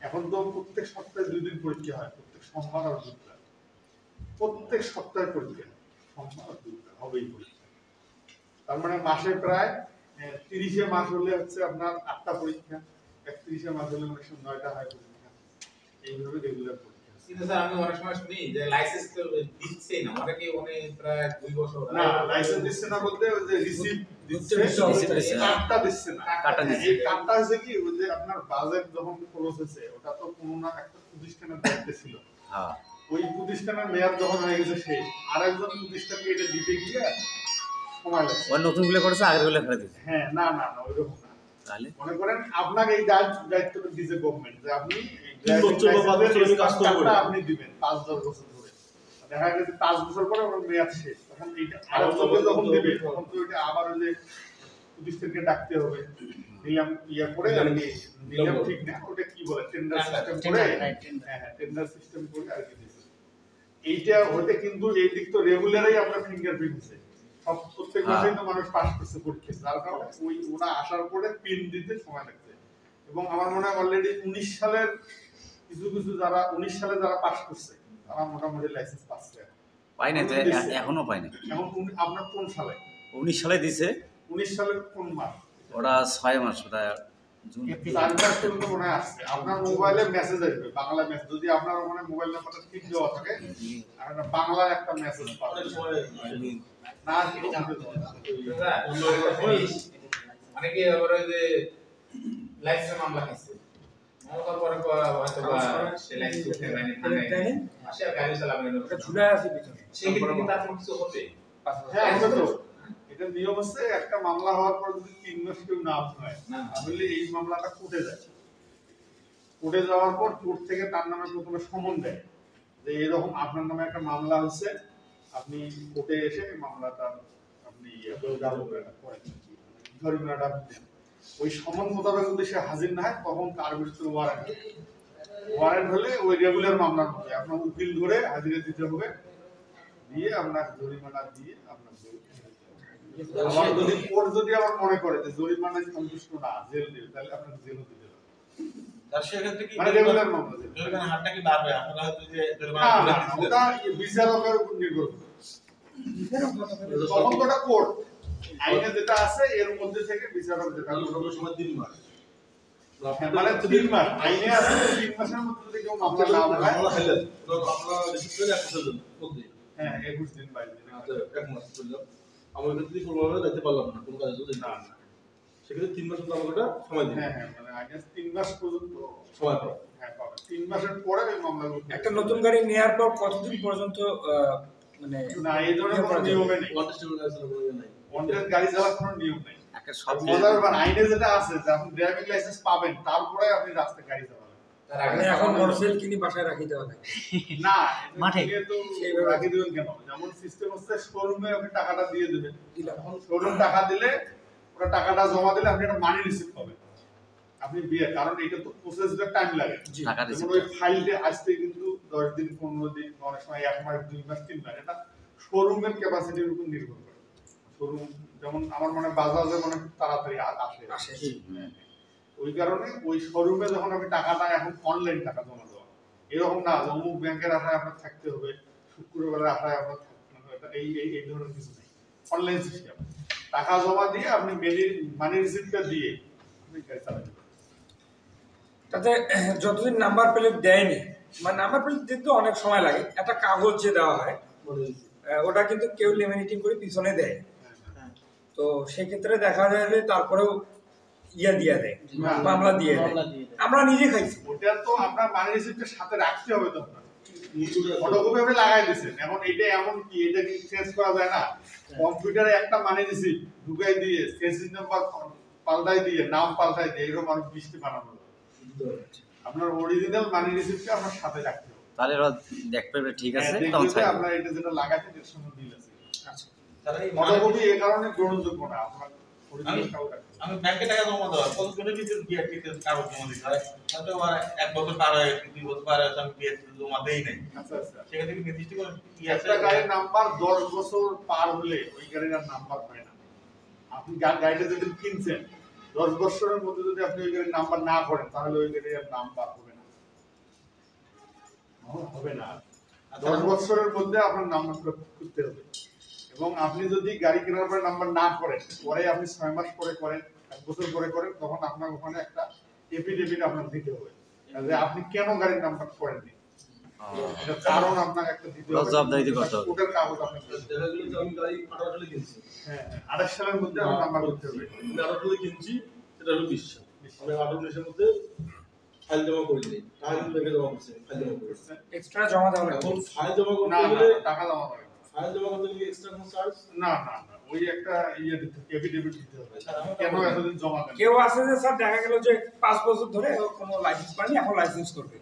এখন তো প্রত্যেক সপ্তাহে 2 দিন পরীক্ষা হয়, প্রত্যেক সোমবার আর বুধবার, প্রত্যেক সপ্তাহে পরীক্ষা, সোমবার আর বুধবার হবেই পরীক্ষা। তার মানে মাসে প্রায় 30 মাস হলে হচ্ছে আপনার 8টা পরীক্ষা, 31 মাস হলে অনেক সময় 9টা হয় পরীক্ষা, এইভাবে রেগুলার পরীক্ষা। কিন্তু স্যার আমি অনেক সময় শুনি যে লাইসেন্স তো দিচ্ছেই না, অনেকে প্রায় 2 বছর না লাইসেন্স দিচ্ছে না বলতে ওই যে রিসিভ দিচ্ছে, কার্ডটা দিচ্ছে না। কার্ডটা দিচ্ছে। এই কার্ডটা হচ্ছে কি ওই যে আপনার বাজেট যখন ক্লোজ হয়েছে ওটা তো কোনো না একটা প্রতিষ্ঠানের দায়িত্বে ছিল, হ্যাঁ ওই প্রতিষ্ঠানের মেয়াদ যখন হয়ে গেছে শেষ, আরেকজন প্রতিষ্ঠানকে এটা দিতে গিয়ে সময় লাগছে। ওই নতুন গুলো করেছে আগের গুলো ফেলে দিচ্ছে হ্যাঁ না না না ওইরকম না। তাহলে মনে করেন আপনাকে এই দায়িত্বটা দিয়েছে গভর্নমেন্ট যে আপনি এই 3 বছর বা 5 বছর আমি কাজ করবো। কার্ডটা আপনি দিবেন 5-10 বছর ধরে। দেখা গেছে 5 বছর পরে ওর মেয়াদ শেষ, তখন এইটা আরেকজনকে যখন দিবে তখন তো এটা আবার ওই যে প্রতিষ্ঠানকে ডাকতে হবে, নিলাম ইয়া করে আর কি, নিলাম ঠিক না ওটা কি বলে টেন্ডার সিস্টেম করে, হ্যাঁ টেন্ডার সিস্টেম করে আর কি দিয়েছে। এইটা হতে কিন্তু এই দিক তো রেগুলারই আমরা ফিঙ্গারপ্রিন্ট হচ্ছে সব প্রত্যেক মাসেই তো মানুষ পাস করছে পরীক্ষা, যার কারণে ওই ওরা আসার পরে পিন দিতে সময় লাগছে। এবং আমার মনে হয় অলরেডি 19 সালের কিছু কিছু যারা 19 সালে যারা পাস করছে তারা মোটামুটি লাইসেন্স পাচ্ছে। পাই নাই তো, এখনো পাই নাই। এখন আপনার কোন সালে? 19 সালে দিছে, 19 সালের কোন মাস? ওরা 6 মাস, ওটা জুন। 4 মাস পর্যন্ত মনে হয় আসছে। আপনার মোবাইলে মেসেজ আসবে, বাংলা মেসেজ, যদি আপনার ওখানে মোবাইল নাম্বারটা ঠিক দেওয়া থাকে আর একটা বাংলা একটা মেসেজ পাবেন। অনেক সময় না কি জানতে দেওয়া অনেকে আবার ওই যে লাইসেন্স মামলা খাইছে, মামলার পরে হয়তো বা সে লাইসেন্স উঠে বাইরে থানায় আসে আর গাড়ি চালাবে না, ওটা ঝুলে আছে পিছনে, সেক্ষেত্রে কি তার কোনো কিছু হবে? হ্যাঁ হবে তো। এটা নিয়ম হচ্ছে একটা মামলা হওয়ার পর যদি 3 মাস কেউ না হয় তাহলে এই মামলাটা কোর্টে যায়। কোর্টে যাওয়ার পর কোর্ট থেকে তার নামে প্রথমে সমন দেয় যে এরকম আপনার নামে একটা মামলা হচ্ছে, আপনি কোর্টে এসে মামলাটা আপনি জরিমানাটা দেন। ওই সমন মোতাবেক যদি সে হাজির না হয় তখন তার বিরুদ্ধে ওয়ারেন্ট হলে ওই রেগুলার মামলার মধ্যে আপনার উকিল ধরে হাজিরা দিতে হবে, দিয়ে আপনার জরিমানা দিয়ে আপনার আবার যদি কোর্ট যদি আবার মনে করে যে জরিমানায় সন্তুষ্ট না, জেল দেবে, তাহলে আপনাকে জেলও দিতে হবে। তার সেক্ষেত্রে কি মানে রেগুলার মামলা দেবে। জরিমানা হারটা কি বাড়বে? আপনারা হয়তো যে না জরিমানা না ওটা বিচারকের উপর নির্ভর করে। তখন তো ওটা কোর্ট আইনে যেটা আছে এর মধ্যে থেকে বিচারক যেটা কোনো সময় 3 মাস মানে 3 মাস আইনে আছে, 3 মাসের মধ্যে যদি কেউ মামলা না হয় মামলা খাইলেন তো আমরা রিসিভ করে 1 বছর মধ্যে, হ্যাঁ 21 দিন 22 দিন আচ্ছা 1 মাস করলাম, আমার ক্ষেত্রে কোনোভাবে যাইতে পারলাম না, কোনো কাজে যদি না না, সেক্ষেত্রে 3 মাস মতো আমাকে সময় দিন। হ্যাঁ হ্যাঁ মানে আগে 3 মাস পর্যন্ত সময় পাবো। হ্যাঁ পাবে। 3 মাসের পরে ওই মামলাগুলো একটা নতুন গাড়ি নেওয়ার পর কতদিন পর্যন্ত মানে না এই ধরনের কোনো নিয়মে নেই। কন্টেস্টেবল লাইসেন্স করে নাই, অন্যের গাড়ি চালানোর কোনো নিয়ম নেই। একটা সব মজার ব্যাপার আইনে যেটা আছে যে আপনি ড্রাইভিং লাইসেন্স পাবেন তারপরে আপনি রাস্তায় গাড়ি চালাবেন। তার আগে মানে এখন মোটরসাইকেল কিনে বাসায় রাখিতে হবে না মাঠে। মাঠে তো সেইভাবে রাখি দিবেন কেন? যেমন সিস্টেম হচ্ছে শোরুমে আপনি টাকাটা দিয়ে দেবেন, দিলাম। এখন শোরুম টাকা দিলে ওরা টাকাটা জমা দিলে আপনি একটা মানি রিসিপ্ট পাবেন। আপনি বিয়ে, কারণ এটা তো প্রসেসটা টাইম লাগে। টাকা যেমন দিচ্ছে ওই ফাইলটা আসতে কিন্তু 10 দিন 15 দিন অনেক সময় 1 মাস 2 মাস 3 মাস, এটা শোরুমের ক্যাপাসিটির উপর নির্ভর করে। শোরুম যেমন আমার মনে হয় বাজাজে মনে হয় খুব তাড়াতাড়ি আসে, ওই কারণে ওই শোরুমে যখন আমি টাকাটা এখন অনলাইন টাকা জমা দেওয়া, এরকম না যে অমুক ব্যাংকের আশায় আপনার থাকতে হবে, শুক্রবারের আশায় আপনার থাকতে হবে, এই এই এই ধরনের কিছু নেই। অনলাইন সিস্টেম, টাকা জমা দিয়ে আপনি মানি রিসিপ্টটা দিয়ে আপনি গাড়ি চালাতে পারেন। তাতে যতদিন নাম্বার প্লেট দেয়নি, মানে নাম্বার প্লেট দিতে অনেক সময় লাগে, একটা কাগজ যে দেওয়া হয় ওটা কিন্তু কেউ লেমিনেটিং করে পিছনে দেয়, তো সেক্ষেত্রে দেখা যায় যে তারপরেও ইয়া দিয়ে দেয়, মামলা দিয়ে দেয়। আমরা নিজে খাইছি। ওটা তো আপনার মানি রিসিপ্টের সাথে রাখতে হবে, তো আপনার ফটোকপি আপনি লাগাই দিয়েছেন, এখন এটা এমন কি এটা কি চেঞ্জ করা যায় না? কম্পিউটারে একটা মানি রিসিপ্ট ঢুকাই দিয়ে সেন্সিস নাম্বার পাল্টাই দিয়ে নাম পাল্টাই দিয়ে এরকম মানুষ 20টি বানানো হবে। আপনার অরিজিনাল মানি রিসিপ্টটা আপনার সাথে রাখতে হবে, তাহলে ওরা দেখবে ঠিক আছে হ্যাঁ, তখন দেখবে যে ছাড়বে। আপনার এটা যেটা লাগাইছেন এর সঙ্গে মিল আছে। আচ্ছা তাহলে এই ফটোকপি এই কারণে গ্রহণযোগ্য না, আপনার অরিজিনালটাও রাখতে হবে। আমি ব্যাংকে টাকা জমা দেওয়ার কতদিনের ভিতরে বিআরটিতে কাগজ জমা দিতে হয়? হয়তো আমার 1 বছর পার হয়ে 2 বছর পার হয়ে আমি বিআরটিতে জমা দেই নাই, আচ্ছা আচ্ছা, সেক্ষেত্রে কি নির্দিষ্ট করে কি আছে? একটা গাড়ির নাম্বার 10 বছর পার হলে ওই গাড়ির আর নাম্বার হয় না। আপনি গাড়িটা যদি কিনছেন 10 বছরের মধ্যে যদি আপনি ওই গাড়ির নাম্বার না করেন তাহলে ওই গাড়ির আর নাম্বার হবে না, হবে না। 10 বছরের মধ্যে আপনার নাম্বার করতে হবে, এবং আপনি যদি গাড়ি কেনার পরে নাম্বার না করেন, পরে আপনি 6 মাস পরে করেন, 1 বছর পরে করেন, তখন আপনার ওখানে একটা এফিডেভিট আপনার দিতে হবে যে আপনি কেন গাড়ির নাম্বার করেননি। এটা কারণ আপনাকে একটা দিতে হবে, জবাবদিহি করতে হবে। কোটের কাগজ আপনাকে দেখা গেল যে আমি গাড়ি 18 সালে কিনছি, হ্যাঁ 28 সালের মধ্যে আমার নাম্বার করতে হবে। আমি 18 সালে কিনছি, এটা হলো 20 সাল। আমি 18-19 মধ্যে ফাইল জমা করে দিই, টাকা কিন্তু ব্যাংকে জমা করছি, ফাইল জমা করে দিচ্ছি। এক্সট্রা জমা দেওয়া এখন ফাইল জমা না করতে না গেলে টাকা জমা করে ফাইল জমা করতে গেলে এক্সট্রা কোনো চার্জ? না না না ওই একটা ইয়ে দিতে এফিডেভিট দিতে হবে কেন এতদিন জমা দেন। কেউ আছে যে স্যার দেখা গেল যে 5 বছর ধরে কোনো লাইসেন্স পায়নি, এখন লাইসেন্স করবে,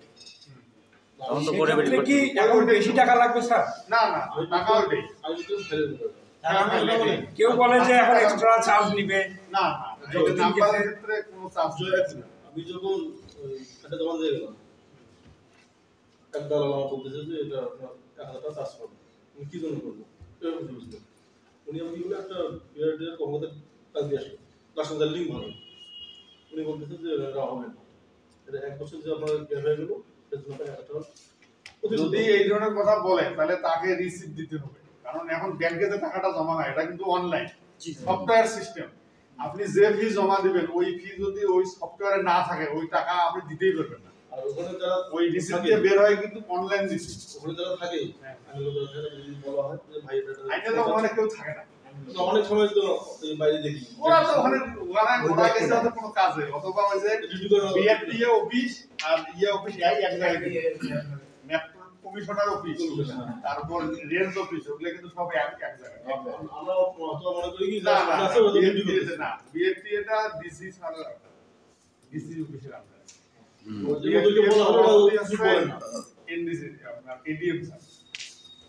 তখন তো করে বেরিয়ে কি এখন বেশি টাকা লাগবে স্যার? না না টাকা ওইটাই আমি যদি ফেলে দেবো। কেউ বলে যে এখন এক্সট্রা চার্জ নিবে, না না এই নাম্বারের ক্ষেত্রে কোনো চার্জ নেই। আমি যখন একটা জমা দিয়ে গেলাম, এক দালাল আমার বলতেছে যে এটা আপনার 1000 টাকা চার্জ করবে। আমি কি জন্য করবো? এরকম বুঝলো। উনি আমাকে বলে একটা বিআরটির কর্মকর্তার কাজ দিয়ে আসলো, তার সঙ্গে লিঙ্ক ভালো। উনি বলতেছে যে এটা হবে না, এটা 1 বছর যে আপনার গ্যাপ হয়ে গেল, এর জন্য একটা যদি এই ধরনের কথা বলে তাহলে তাকে রিসিপ্ট দিতে হবে, কারণ এখন ব্যাংকে যে টাকাটা জমা হয় এটা কিন্তু অনলাইন সফটওয়্যার সিস্টেম। আপনি যে ফি জমা দিবেন ওই ফি যদি ওই সফটওয়্যারে না থাকে ওই টাকা আপনি দিতেই পারবেন না। আর ওখানে যারা ওই রিসিপ্ট দিয়ে বের হয় কিন্তু অনলাইন রিসিপ্ট। ওখানে যারা থাকে, আমি যারা থাকে যদি বলা হয় যে ভাই এটা আইনে তো ওখানে কেউ থাকে না, অনেক সময় তো এই বাইরে দেখি ওরা তো ওরা গেছে হয়তো কোনো কাজে, অথবা ওই যে বিআরটিএ অফিস আর ইয়ে অফিস এক জায়গায়, মেট্রো কমিশনার অফিস, তারপর রেঞ্জ অফিস, ওগুলো কিন্তু সব এক জায়গায়। আমরা তো মনে করি কি না না আছে বিআরটিএ না, বিআরটিএটা ডিসি স্যার ডিসি অফিসের আন্ডারে। ওদেরকে বলা হলো কিছু বলেন না। এনডিসি আপনার এডিএম স্যার,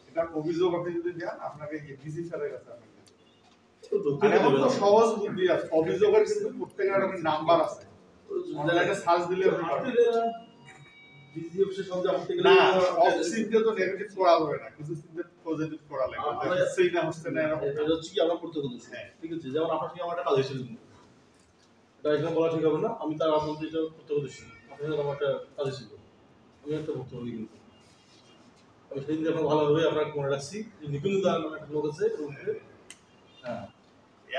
এটা অভিযোগ আপনি যদি দেন আপনাকে ডিসি স্যারের কাছে আপনাকে আর এখন তো সহজ বুদ্ধি আছে, অভিযোগের কিন্তু প্রত্যেকের একটা নাম্বার আছে, অনলাইনে সার্চ দিলে আপনি পাবেন। ডিসি অফিসে সব জানতে গেলে না সব সিনকে তো নেগেটিভ করা যাবে না, কিছু সিনকে পজিটিভ করা লাগবে, সেই না হচ্ছে না এরকম। এটা হচ্ছে কি আমরা প্রত্যক্ষদর্শী, ঠিক আছে? যেমন আপনার সঙ্গে আমার একটা কাজ হয়েছিল, এটা এখানে বলা ঠিক হবে না, আমি তার আপনার এটা প্রত্যক্ষদর্শী, আপনার সাথে আমার একটা কাজ হয়েছিল, আমি একটা ভুক্তভোগী কিন্তু আমি সেদিন যখন ভালোভাবে আপনাকে মনে রাখছি যে নিকুঞ্জ দার নামে একটা লোক আছে রুমে। হ্যাঁ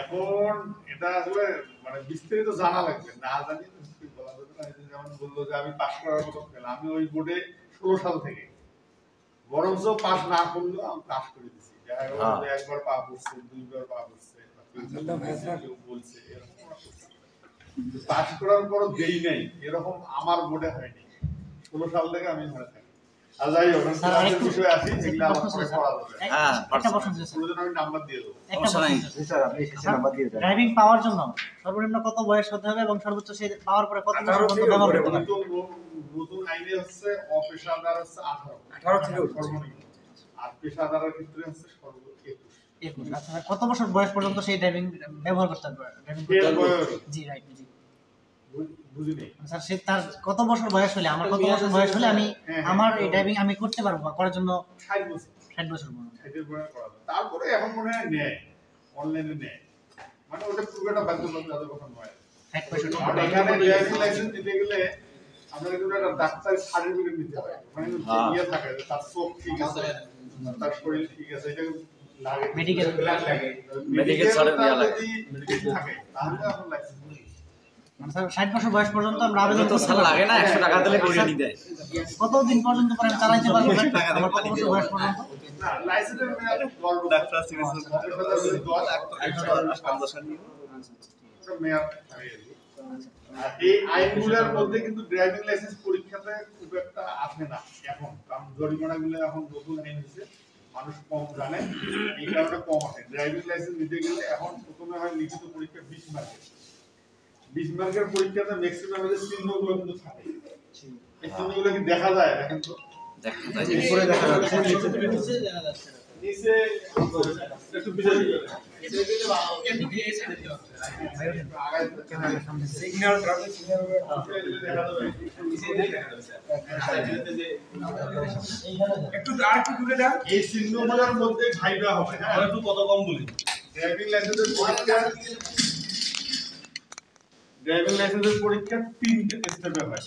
এখন এটা আসলে মানে বিস্তারিত জানা লাগবে, না জানি তো বলা যাবে না। এই যে যেমন বললো যে আমি পাস করার মতো পেলাম, আমি ওই বোর্ডে 16 সাল থেকে, বরঞ্চ পাস না করলেও আমি পাস করে দিছি। দেখা গেল যে একবার পা পড়ছে, দুইবার পা পড়ছে, কেউ বলছে এরকম পাস করার পরও দেই নাই, এরকম আমার বোর্ডে হয়নি। 16 সাল থেকে আমি ঘরে থাকি। আর যাই হোক ক্লাসের বিষয় আসি, এগুলো আমার পরে করা যাবে। হ্যাঁ, একটা প্রশ্ন ছিল স্যার। প্রয়োজন আমি নাম্বার দিয়ে দেবো। একটা সমস্যা নাই। প্রশ্ন ছিল। ড্রাইভিং পাওয়ার জন্য সর্বনিম্ন কত বয়স হতে হবে এবং সর্বোচ্চ সে পাওয়ার পরে কত বছর পর্যন্ত ব্যবহার করতে পারবে? নতুন আইনে হচ্ছে অপেশাদার হচ্ছে 18 থেকে সর্বনিম্ন, আর পেশাদারের ক্ষেত্রে হচ্ছে সর্বোচ্চ 21। আচ্ছা কত বছর বয়স পর্যন্ত সেই ড্রাইভিং ব্যবহার করতে পারবে? ড্রাইভিং এর বয়স জি রাইট জি। বুঝিনি। স্যার সে তার কত বছর বয়স হলে, আমার কত বছর বয়স হলে আমি আমার এই ড্রাইভিং আমি করতে পারবো বা করার জন্য 60 বছর 60 বছর পর্যন্ত? 60 এর পরে করা যাবে। তারপরে এখন মনে হয় নেয় অনলাইনে নেয়, মানে ওটা খুব একটা বাধ্যবাধকতার কথা নয়। 60 আর এখানে ড্রাইভিং লাইসেন্স দিতে গেলে আপনাকে কিন্তু একটা ডাক্তারি সার্টিফিকেট দিতে হয়, ওখানে কিন্তু ইয়ে থাকে যে তার চোখ ঠিক আছে, তার শরীর ঠিক আছে, এটা লাগে মেডিকেল লাগে মেডিকেল সার্টিফিকেট লাগে। যদি মেডিকেল থাকে তাহলে এখন লাইসেন্স মানে স্যার 60 বছর বয়স পর্যন্ত আমরা আবেদন তো করতে স্যার লাগে না, 100 টাকা দিলে করে নিয়ে দেয়। কতদিন পর্যন্ত পরে আমি চালাইতে পারবো? আমার কত বছর বয়স পর্যন্ত? না লাইসেন্সের মেয়াদ 10 বছর। ডাক্তার সিরিয়াস মেয়াদ থাকে। আর এই আইনগুলোর মধ্যে কিন্তু ড্রাইভিং লাইসেন্স পরীক্ষাতে খুব একটা আসে না এখন, কারণ জরিমানাগুলো এখন নতুন আইন হয়েছে, মানুষ কম জানে, এই কারণে কম আসে। ড্রাইভিং লাইসেন্স নিতে গেলে এখন প্রথমে হয় লিখিত পরীক্ষা 20 মার্কের। 20 মার্কের পরীক্ষাতে ম্যাক্সিমাম এর চিহ্নগুলো কিন্তু থাকে। এই চিহ্নগুলো কি দেখা যায়? দেখেন তো দেখা যায়। উপরে দেখা যাচ্ছে, নিচে একটু পিছিয়ে দিতে হবে। সিগন্যাল ট্রাফিক সিগন্যাল একটু আর কি দূরে যান। এই চিহ্নগুলোর মধ্যে ভাইবা হবে। হ্যাঁ একটু কত কম বলি। ড্রাইভিং লাইসেন্সের পরীক্ষা 3টে স্টেপে হয়।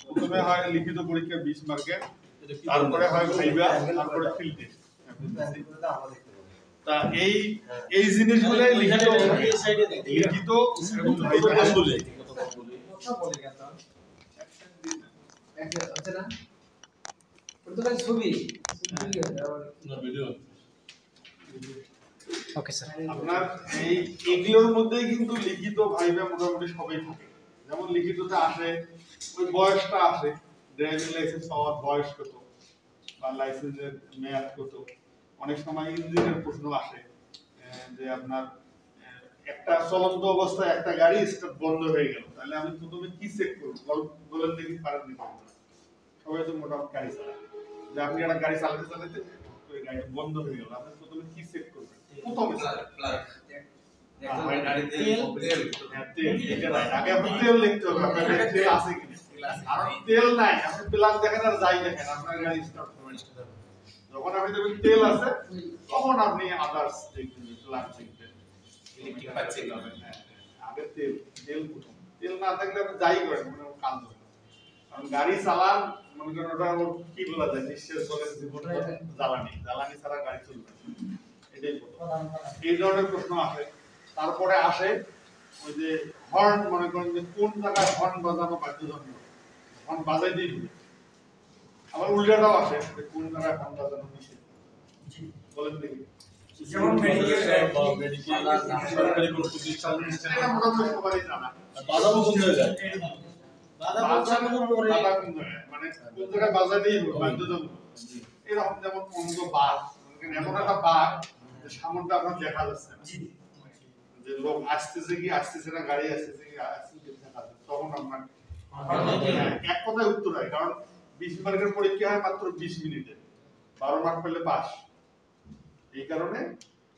প্রথমে হয় লিখিত পরীক্ষা 20 মার্কের, তারপরে হয় ভাইবা, তারপরে ফিল্ড টেস্ট। তা এই জিনিসগুলো লিখিত এবং ভাইবা বলে না ভিডিও ওকে স্যার। আপনার এইগুলোর মধ্যেই কিন্তু লিখিত ভাইবা মোটামুটি সবই থাকে। যেমন লিখিততে আসে ওই বয়সটা আসে, ড্রাইভিং লাইসেন্স পাওয়ার বয়স কত বা লাইসেন্সের মেয়াদ কত। অনেক সময় ইঞ্জিনের প্রশ্ন আসে, যে আপনার একটা চলন্ত অবস্থায় একটা গাড়ি স্টার্ট বন্ধ হয়ে গেল, তাহলে আমি প্রথমে কি চেক করবো বলেন দেখি, পারেন দিতে। সবাই তো মোটামুটি গাড়ি চালায়, যে আপনি একটা গাড়ি চালাতে চালাতে ওই গাড়ি বন্ধ হয়ে গেল, আপনি প্রথমে কি চেক করবেন? প্রথমে আগে আপনি তেল দেখতে হবে, আপনার তেল আছে কিনা। আর তেল নাই, আপনি প্লাস দেখেন আর যাই দেখেন, আপনার গাড়ি স্টার্ট হবে। যখন আপনি দেখবেন তেল আছে, তখন আপনি আদার্স দেখবেন, প্লাস দেখবেন, ইলেকট্রিক পাচ্ছে কিনা। আগে তেল প্রথম, তেল না থাকলে আপনি যাই করেন কোনো কাজ হবে না। কারণ গাড়ি চালান মনে করেন ওটা কি বলা যায়, নিঃশ্বাস বলে জীবন জ্বালানি ছাড়া গাড়ি চলবে না। এটাই প্রথম। এই ধরনের প্রশ্ন আসে। তারপরে আসে ওই যে হর্ন, মনে করেন যে কোন জায়গায় হর্ন বাজানো বাধ্যতামূলক, হর্ন বাজাইতেই হবে। আবার উল্টাটাও আসে যে কোন জায়গায় হর্ন বাজানো নিষেধ, বলেন দেখি। যেমন মেডিকেল সরকারি কোনো প্রতিষ্ঠান এটা মোটামুটি সবারই জানা। বাজাবো কোন জায়গায়? মানে কোন জায়গায় বাজাইতেই হবে বাধ্যতামূলক। এরকম যেমন অন্ধ বাঘ, এমন একটা বাঘ যে সামনটা আপনার দেখা যাচ্ছে না, যে লোক আসতেছে কি আসতেছে না, গাড়ি আসতেছে কি আসতেছে দেখা যাচ্ছে, তখন আপনার এক কথায় উত্তর হয়। কারণ 20 মার্কের পরীক্ষা হয় মাত্র 20 মিনিটে, 12 মার্ক পেলে পাস, এই কারণে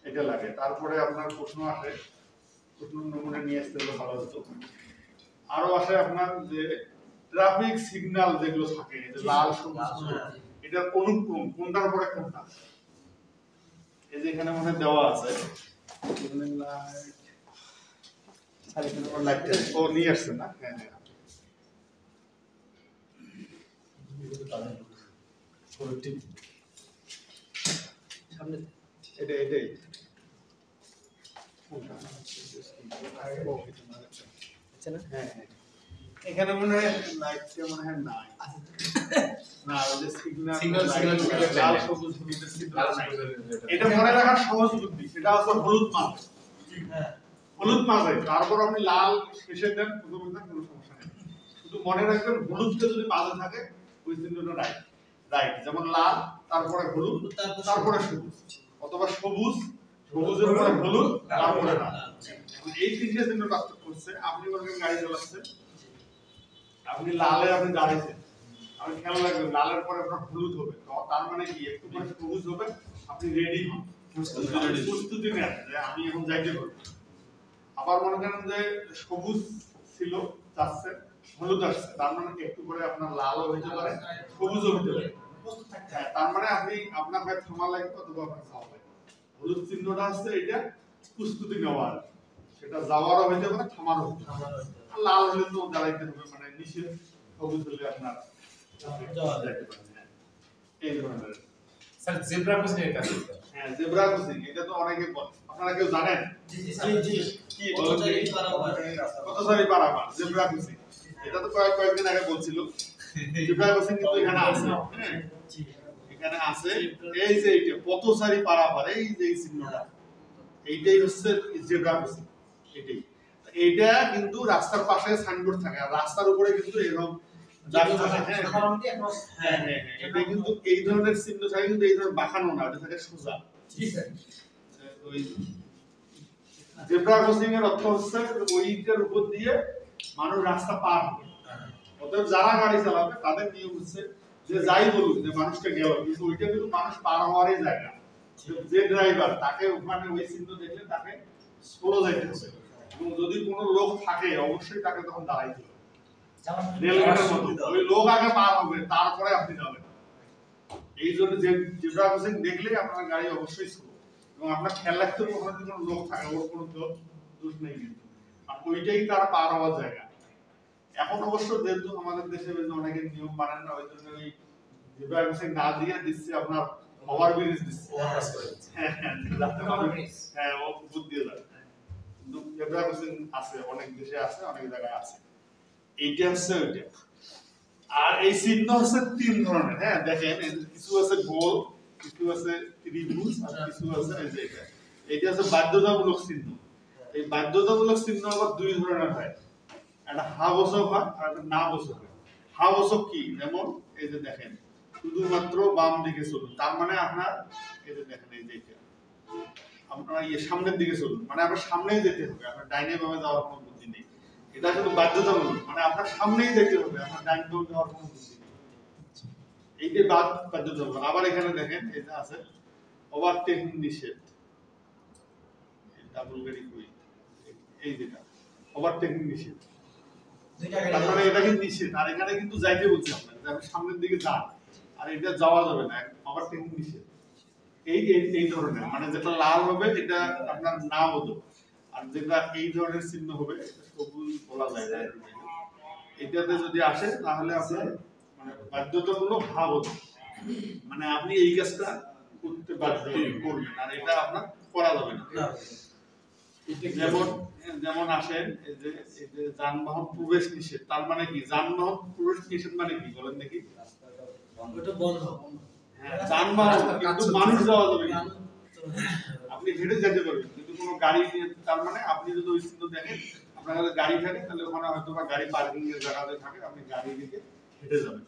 এটা লাগে। তারপরে আপনার প্রশ্ন আসে, প্রশ্ন নমুনা নিয়ে আসতে হলে ভালো হতো। আরো আসে আপনার যে ট্রাফিক সিগন্যাল যেগুলো থাকে, যে লাল সবুজ, এটার অনুক্রম কোনটার পরে কোনটা। এই যে এখানে মনে দেওয়া আছে, ও নিয়ে আসছে না? হ্যাঁ হ্যাঁ, এটাই এখানে মনে হয় লাইটটা মনে হয় নাই না, ওই যে সিগন্যাল লাল সবুজ এটা মনে রাখার সহজ বুদ্ধি, সেটা হচ্ছে হলুদ মাছ। হলুদ মাঝে, তারপর আপনি লাল শেষে দেন, প্রথমে দেন, কোনো সমস্যা নেই। শুধু মনে রাখবেন হলুদটা যদি মাঝে থাকে ওই চিহ্নটা রাইট। যেমন লাল, তারপরে হলুদ, তারপরে সবুজ, অথবা সবুজের পরে হলুদ, তারপরে লাল। এই তিনটে চিহ্ন পার্থক্য করছে। আপনি বলবেন গাড়ি চালাচ্ছেন, আপনি লালে আপনি দাঁড়িয়েছেন, আপনি খেয়াল রাখবেন লালের পরে আপনার হলুদ হবে, তার মানে কি একটু পরে সবুজ হবে, আপনি রেডি হন, প্রস্তুতি নেন যে আমি এখন যাইতে পারবো। আবার মনে করেন যে সবুজ ছিল, যাচ্ছে, হলুদ আসছে, তার মানে একটু করে আপনার লালও হইতে পারে, সবুজও হইতে পারে। তার মানে আপনি আপনার ভাই থামা লাগবে অথবা আপনার যাওয়া লাগবে। হলুদ চিহ্নটা আসছে, এটা প্রস্তুতি নেওয়ার, সেটা যাওয়ারও হইতে পারে, থামারও হইতে পারে। আর লাল হলে তো দাঁড়াইতে হবে, মানে নিষেধ। সবুজ হলে আপনার এই ধরনের। স্যার জেব্রা ক্রসিং এর কাছে হ্যাঁ, জেব্রা ক্রসিং, এটা তো অনেকে বলে, আপনারা কেউ জানেন? কি বলেন পথচারী পারাপার, জেব্রা ক্রসিং। এটা তো কয়েকদিন আগে বলছিল। জেব্রা ক্রসিং কিন্তু এখানে আছে, হ্যাঁ এখানে আছে। এই যে এইটা পথচারী পারাপার, এই যে এই চিহ্নটা, এইটাই হচ্ছে জেব্রা ক্রসিং। এইটা কিন্তু রাস্তার পাশে সাইনবোর্ড থাকে, আর রাস্তার উপরে কিন্তু এরকম দাগ থাকে। হ্যাঁ, এটা কিন্তু এই ধরনের চিহ্ন থাকে, কিন্তু এই ধরনের বাঁকানো না, এটা থাকে সোজা। ওই জেব্রা ক্রসিং এর অর্থ হচ্ছে ওইটার উপর দিয়ে মানুষ রাস্তা পার হবে। অতএব যারা গাড়ি চালাবে তাদের নিয়ম হচ্ছে যে যাই বলুক যে মানুষকে গেল, কিন্তু ওইটা কিন্তু মানুষ পার হওয়ারই জায়গা। যে ড্রাইভার, তাকে ওখানে ওই চিহ্ন দেখলে তাকে স্লো যাইতে হবে, এবং যদি কোনো লোক থাকে অবশ্যই তাকে তখন দাঁড়াইতে হবে। রেলগেটের মতো ওই লোক আগে পার হবে, তারপরে আপনি যাবেন। এই জন্য যে জেব্রা ক্রসিং দেখলেই আপনার গাড়ি অবশ্যই স্লো, এবং আপনার খেয়াল রাখতে হবে ওখানে যদি কোনো লোক থাকে, ওর কোনো দোষ নেই কিন্তু, আর ওইটাই তার পার হওয়ার জায়গা। এখন অবশ্য যেহেতু আমাদের দেশে অনেকে নিয়ম মানেন না, ওই জন্য ওই জেব্রা ক্রসিং না দিয়ে দিচ্ছে আপনার ওভারব্রিজ দিচ্ছে। হ্যাঁ, ও বুদ্ধি দিয়ে যাবে। কিন্তু জেব্রা ক্রসিং আছে, অনেক দেশে আছে, অনেক জায়গায় আছে। এইটা হচ্ছে ওইটা। আর এই চিহ্ন হচ্ছে 3 ধরনের। হ্যাঁ দেখেন কিছু আছে গোল, কিছু আছে ত্রিভুজ, আর কিছু আছে এই যে এটা। এইটা হচ্ছে বাধ্যতামূলক চিহ্ন। এই বাধ্যতামূলক চিহ্ন আবার 2 ধরনের হয়, একটা হাবসক হয় আর একটা না বসক হয়। হাবসক কি? যেমন এই যে দেখেন শুধুমাত্র বাম দিকে চলুন, তার মানে আপনার এই যে দেখেন এই যে এটা আপনারা সামনের দিকে চলুন, মানে আপনার সামনেই যেতে হবে, আপনার ডাইনে বামে যাওয়ার কোনো বুদ্ধি নেই। এটা শুধু বাধ্যতামূলক, মানে আপনার সামনেই যেতে হবে, আপনার ডাইনে বামে যাওয়ার কোনো বুদ্ধি নেই। এইটা বাধ্যতামূলক। আবার এখানে দেখেন এটা আছে ওভারটেকিং নিষেধ, ডাবল গাড়ি কই এই যেটা ওভারটেকিং নিষেধ, তার মানে এটা কিন্তু নিষেধ। আর এখানে কিন্তু যাইতে বলছি আপনাকে, আপনি সামনের দিকে যান, আর এটা যাওয়া যাবে না, ওভারটেকিং নিষেধ। এই ধরনের, মানে যেটা লাল হবে এটা আপনার না বদল, আর যেটা এই ধরনের চিহ্ন হবে এটা সবুজ বলা যায় না। এটাতে যদি আসে তাহলে আপনার মানে বাধ্যতামূলক হা বদল, মানে আপনি এই কাজটা করতে বাধ্য করবেন, আর এটা আপনার করা যাবে না। যেমন আসেন এই যে যানবাহন প্রবেশ নিষেধ, তার মানে কি? যানবাহন প্রবেশ নিষেধ মানে কি বলেন দেখি? ওটা বন্ধ। হ্যাঁ, যানবাহন কিন্তু মানুষ যাওয়া যাবে না, আপনি হেঁটে যেতে পারবেন কিন্তু কোনো গাড়ি নিয়ে, তার মানে আপনি যদি ওই চিহ্ন দেখেন আপনার কাছে গাড়ি থাকে তাহলে ওখানে হয়তো বা গাড়ি পার্কিং এর জায়গাতে থাকে, আপনি গাড়ি দিকে হেঁটে যাবেন।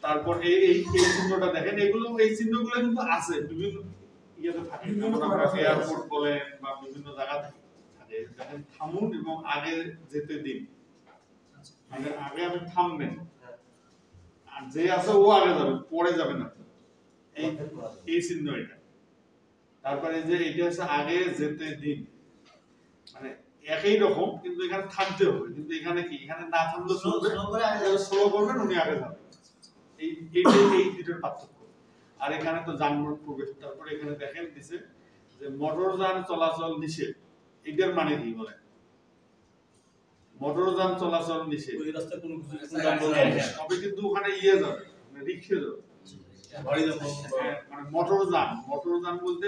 তারপর এই চিহ্নটা দেখেন, এই চিহ্নগুলো কিন্তু আছে বিভিন্ন ইয়েতে থাকে, যেমন আমরা এয়ারপোর্ট বলেন বা বিভিন্ন জায়গাতে থাকে। দেখেন থামুন এবং আগে যেতে দিন, মানে আগে আপনি থামবেন, আর যে আছে ও আগে যাবে, পরে যাবে না, এই চিহ্ন এটা। তারপরে যে এটা হচ্ছে আগে যেতে দিন, মানে একই রকম কিন্তু এখানে থামতে হবে, কিন্তু এখানে কি? এখানে না থামলে চলবে, স্লো করবেন উনি আগে যাবেন। এই দুটোর পার্থক্য। আর এখানে তো যানবাহন প্রবেশ। তারপরে এখানে দেখেন দিছে যে মোটরযান চলাচল নিষেধ, এটার মানে কি বলে? মোটরযান চলাচল নিষেধ, ওই রাস্তায় কোনো কিছু তবে কিন্তু ওখানে ইয়ে যাবে, মানে রিক্সা যাবে, মানে মোটরযান বলতে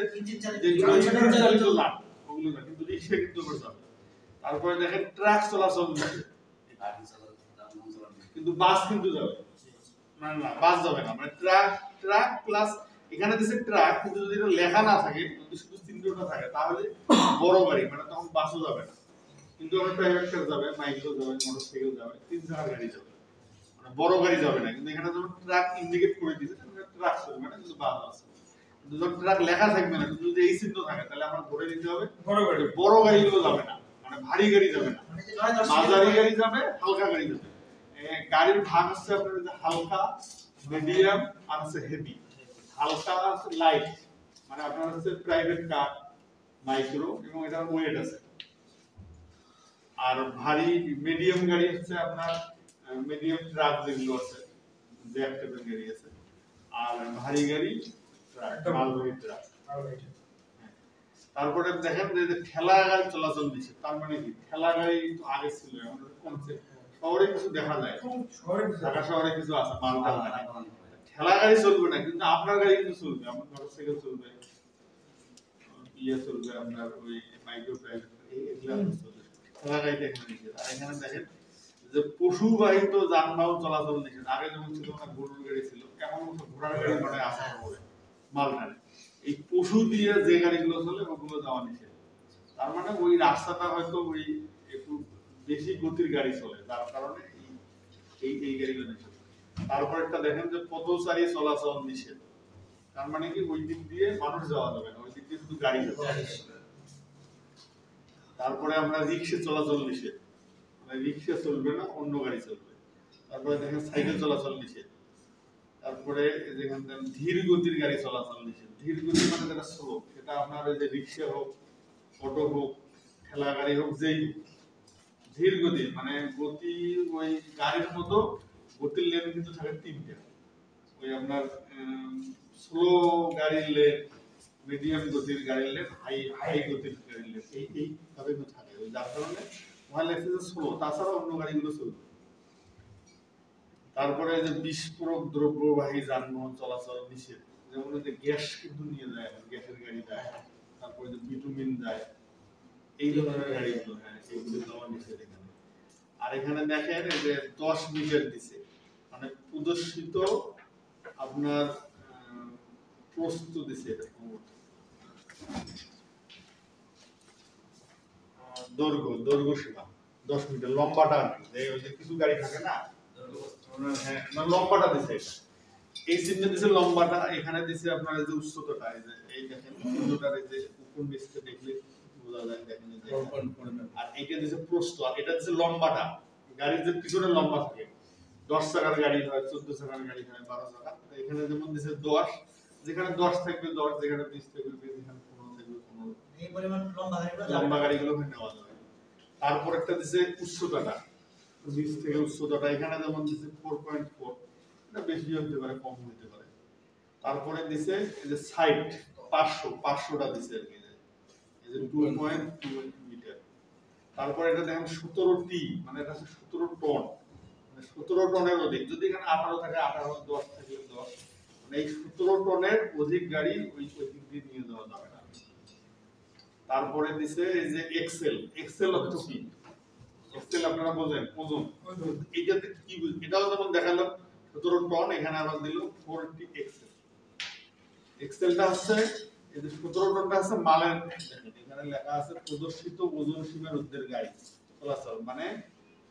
যেগুলো ইঞ্জিন চালিত যান ওগুলো না, কিন্তু রিক্সা কিন্তু ওগুলো যাবে। তারপরে দেখেন ট্রাক চলাচল নিষেধ, কিন্তু বাস কিন্তু যাবে না, বাস যাবে না, মানে ট্রাক প্লাস এখানে দিছে ট্রাক, কিন্তু যদি এটা লেখা না থাকে, যদি শুধু চিহ্নটা থাকে তাহলে বড় গাড়ি, মানে তখন বাসও যাবে না, কিন্তু আমার প্রাইভেট কার যাবে, মাইক্রো যাবে, মোটরসাইকেল যাবে, 3 চাকার গাড়ি যাবে, মানে বড় গাড়ি যাবে না। কিন্তু এখানে যখন ট্রাক ইন্ডিকেট করে দিয়েছে ট্রাক চলবে না, কিন্তু বাস আছে। কিন্তু যখন ট্রাক লেখা থাকবে না, কিন্তু যদি এই চিহ্ন থাকে তাহলে আমরা ধরে নিতে হবে বড় গাড়িগুলো যাবে না, মানে ভারী গাড়ি যাবে না, মাঝারি গাড়ি যাবে, হালকা গাড়ি যাবে। গাড়ির ভাগ হচ্ছে আপনার যে হালকা, মিডিয়াম আর হচ্ছে হেভি। হালকা হচ্ছে লাইট, মানে আপনার হচ্ছে প্রাইভেট কার, মাইক্রো, এবং এটার ওয়েট আছে। আর ভারী মিডিয়াম গাড়ি হচ্ছে আপনার মিডিয়াম ট্রাক যেগুলো আছে, জ্যাক টাইপের গাড়ি আছে। আর ভারী গাড়ি ট্রাক, মালবাহী ট্রাক। তারপরে দেখেন যে ঠেলা গাড়ি চলাচল নিষেধ, তার মানে কি? ঠেলা গাড়ি তো আগে ছিল, আমাদের কমছে, শহরে কিছু দেখা যায়, ঢাকা শহরে কিছু আছে মালটাল গাড়ি, ঠেলা গাড়ি চলবে না, কিন্তু আপনার গাড়ি কিন্তু চলবে, আপনার মোটরসাইকেল চলবে, ইয়ে চলবে, আপনার ওই মাইক্রো প্রাইভেট এগুলা চলবে, ঠেলা গাড়িটা এখানে নিষেধ। আর এখানে দেখেন যে পশুবাহিত যানবাহন চলাচল নিষেধ, আগে যেমন ছিল না গরুর গাড়ি ছিল, এখন ঘোড়ার গাড়ি মানে আসা হবে মালটালে। এই পশু দিয়ে যে গাড়িগুলো চলে ওগুলো যাওয়া নিষেধ, তার মানে ওই রাস্তাটা হয়তো ওই একটু বেশি গতির গাড়ি চলে, যার কারণে এই গাড়িগুলো নিষেধ। তারপর একটা দেখেন যে পথচারী চলাচল নিষেধ, তার মানে কি ওই দিক দিয়ে মানুষ যাওয়া যাবে না, ওই দিক দিয়ে শুধু গাড়ি যাবে। তারপরে আমরা রিক্সা চলাচল নিষেধ, মানে রিক্সা চলবে না, অন্য গাড়ি চলবে। তারপরে দেখেন সাইকেল চলাচল নিষেধ। তারপরে যেখানে ধীর গতির গাড়ি চলাচল নিষেধ। ধীর গতি মানে যেটা স্লো, সেটা আপনার ওই যে রিক্সা হোক, অটো হোক, ঠেলা গাড়ি হোক, যেই ধীর গতি, মানে গতি ওই গাড়ির মতো গতির লেন কিন্তু থাকে 3টা, ওই আপনার স্লো গাড়ির লেন, মিডিয়াম গতির গাড়ির লেন, হাই গতির গাড়ির লেন, এই ভাবে কিন্তু থাকে, যার কারণে ওখানে লেখছে যে স্লো, তাছাড়া অন্য গাড়িগুলো চলবে। তারপরে যে বিস্ফোরক দ্রব্যবাহী যানবাহন চলাচল নিষেধ, যেমন যে গ্যাস কিন্তু নিয়ে যায়, গ্যাসের গাড়ি যায়, তারপরে যে বিটুমিন যায়, এই ধরনের গাড়িগুলো, হ্যাঁ, এগুলো যাওয়া নিষেধ এখানে। আর এখানে দেখেন এই যে 10 মিটার দিছে, মানে প্রদর্শিত আপনার প্রস্থ দিছে, এটা দৈর্ঘ্য সীমা 10 মিটার, লম্বাটা ওই যে কিছু গাড়ি থাকে না, হ্যাঁ লম্বাটা দিছে এটা। এই চিহ্ন দিছে লম্বাটা, এখানে দিছে আপনার এই যে উচ্চতাটা, এই দেখেন চিহ্নটার এই যে উপর নিচে দেখলে বোঝা যায়, দেখেন এই যে, আর এইটা দিছে প্রস্থ, আর এটা দিছে লম্বাটা। গাড়ির যে পিছনে লম্বা থাকে, 10 চাকার গাড়ি হয়, 14 চাকার গাড়ি হয়, 12 চাকা, তো এখানে যেমন দিছে 10, যেখানে 10 থাকবে 10, যেখানে 20 থাকবে 20, যেখানে 15 থাকবে 15, এই পরিমাণ লম্বা গাড়িগুলো নেওয়া যাবে। তারপর একটা দিছে উচ্চতাটা, নিচ থেকে উচ্চতাটা, এখানে যেমন দিছে 4.4, এটা বেশি হতে পারে, কম হতে পারে। তারপরে দিছে এই যে সাইড 500টা দিছে আর কি, এই যে 2.2 মিটার। তারপরে এটা দেখেন 17টি, মানে এটা হচ্ছে 17 টন, মানে 17 টনের অধিক। যদি এখানে 18 থাকে 18, 10 থাকে 10, মানে এই 17 টনের অধিক গাড়ি ওই দিক দিয়ে নিয়ে যাওয়া যাবে না। তারপরে দিছে এই যে এক্সেল অর্থ কি? এক্সেল আপনারা বোঝেন, ওজন। এইটাতে কি এটাও যেমন দেখালাম 17 টন, এখানে আবার দিল 40 এক্সেল। এক্সেলটা হচ্ছে এই যে 17 টনটা আছে মালের, দেখেন এখানে লেখা আছে প্রদর্শিত ওজন সীমার ঊর্ধ্বের গাড়ি চলাচল, মানে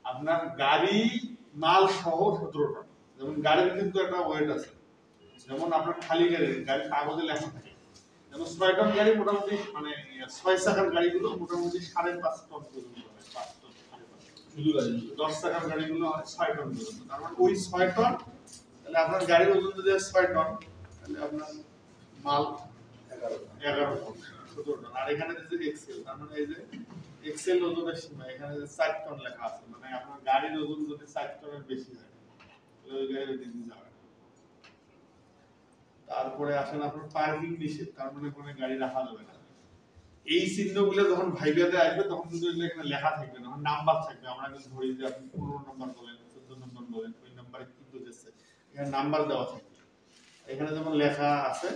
আপনার গাড়ি মাল সহ 17 টন। যেমন গাড়ির কিন্তু একটা ওয়েট আছে, যেমন আপনার খালি গাড়ির কাগজে লেখা থাকে, যেমন 6 টন গাড়ি মোটামুটি, মানে 6 চাকার গাড়িগুলো মোটামুটি 5.5 টন পর্যন্ত হয়, 5 টন 5.5। 10 চাকার গাড়িগুলো 6 টন পর্যন্ত। তার মানে ওই 6 টন, তাহলে আপনার গাড়ির ওজন যদি 6 টন, তাহলে আপনার মাল 11 টন 17 টন। আর এখানে যে এক্সেল, তার মানে এই যে এক্সেল ওজনের সীমা, এখানে যে 4 টন লেখা আছে, মানে আপনার গাড়ির ওজন যদি 4 টনের বেশি হয় তাহলে ওই গাড়ি দিতে যাবে। তারপরে আসেন আপনার পার্কিং নিষেধ, তার মানে কোনো গাড়ি রাখা যাবে না। এই চিহ্নগুলো যখন ভাইবাতে আসবে তখন কিন্তু এখানে লেখা থাকবে না, নাম্বার থাকবে। আমরা কিন্তু ধরি যে আপনি 15 নম্বর বলেন, 14 নম্বর বলেন, ওই নাম্বারে কিন্তু দিচ্ছে, এখানে নাম্বার দেওয়া থাকবে। এখানে যেমন লেখা আছে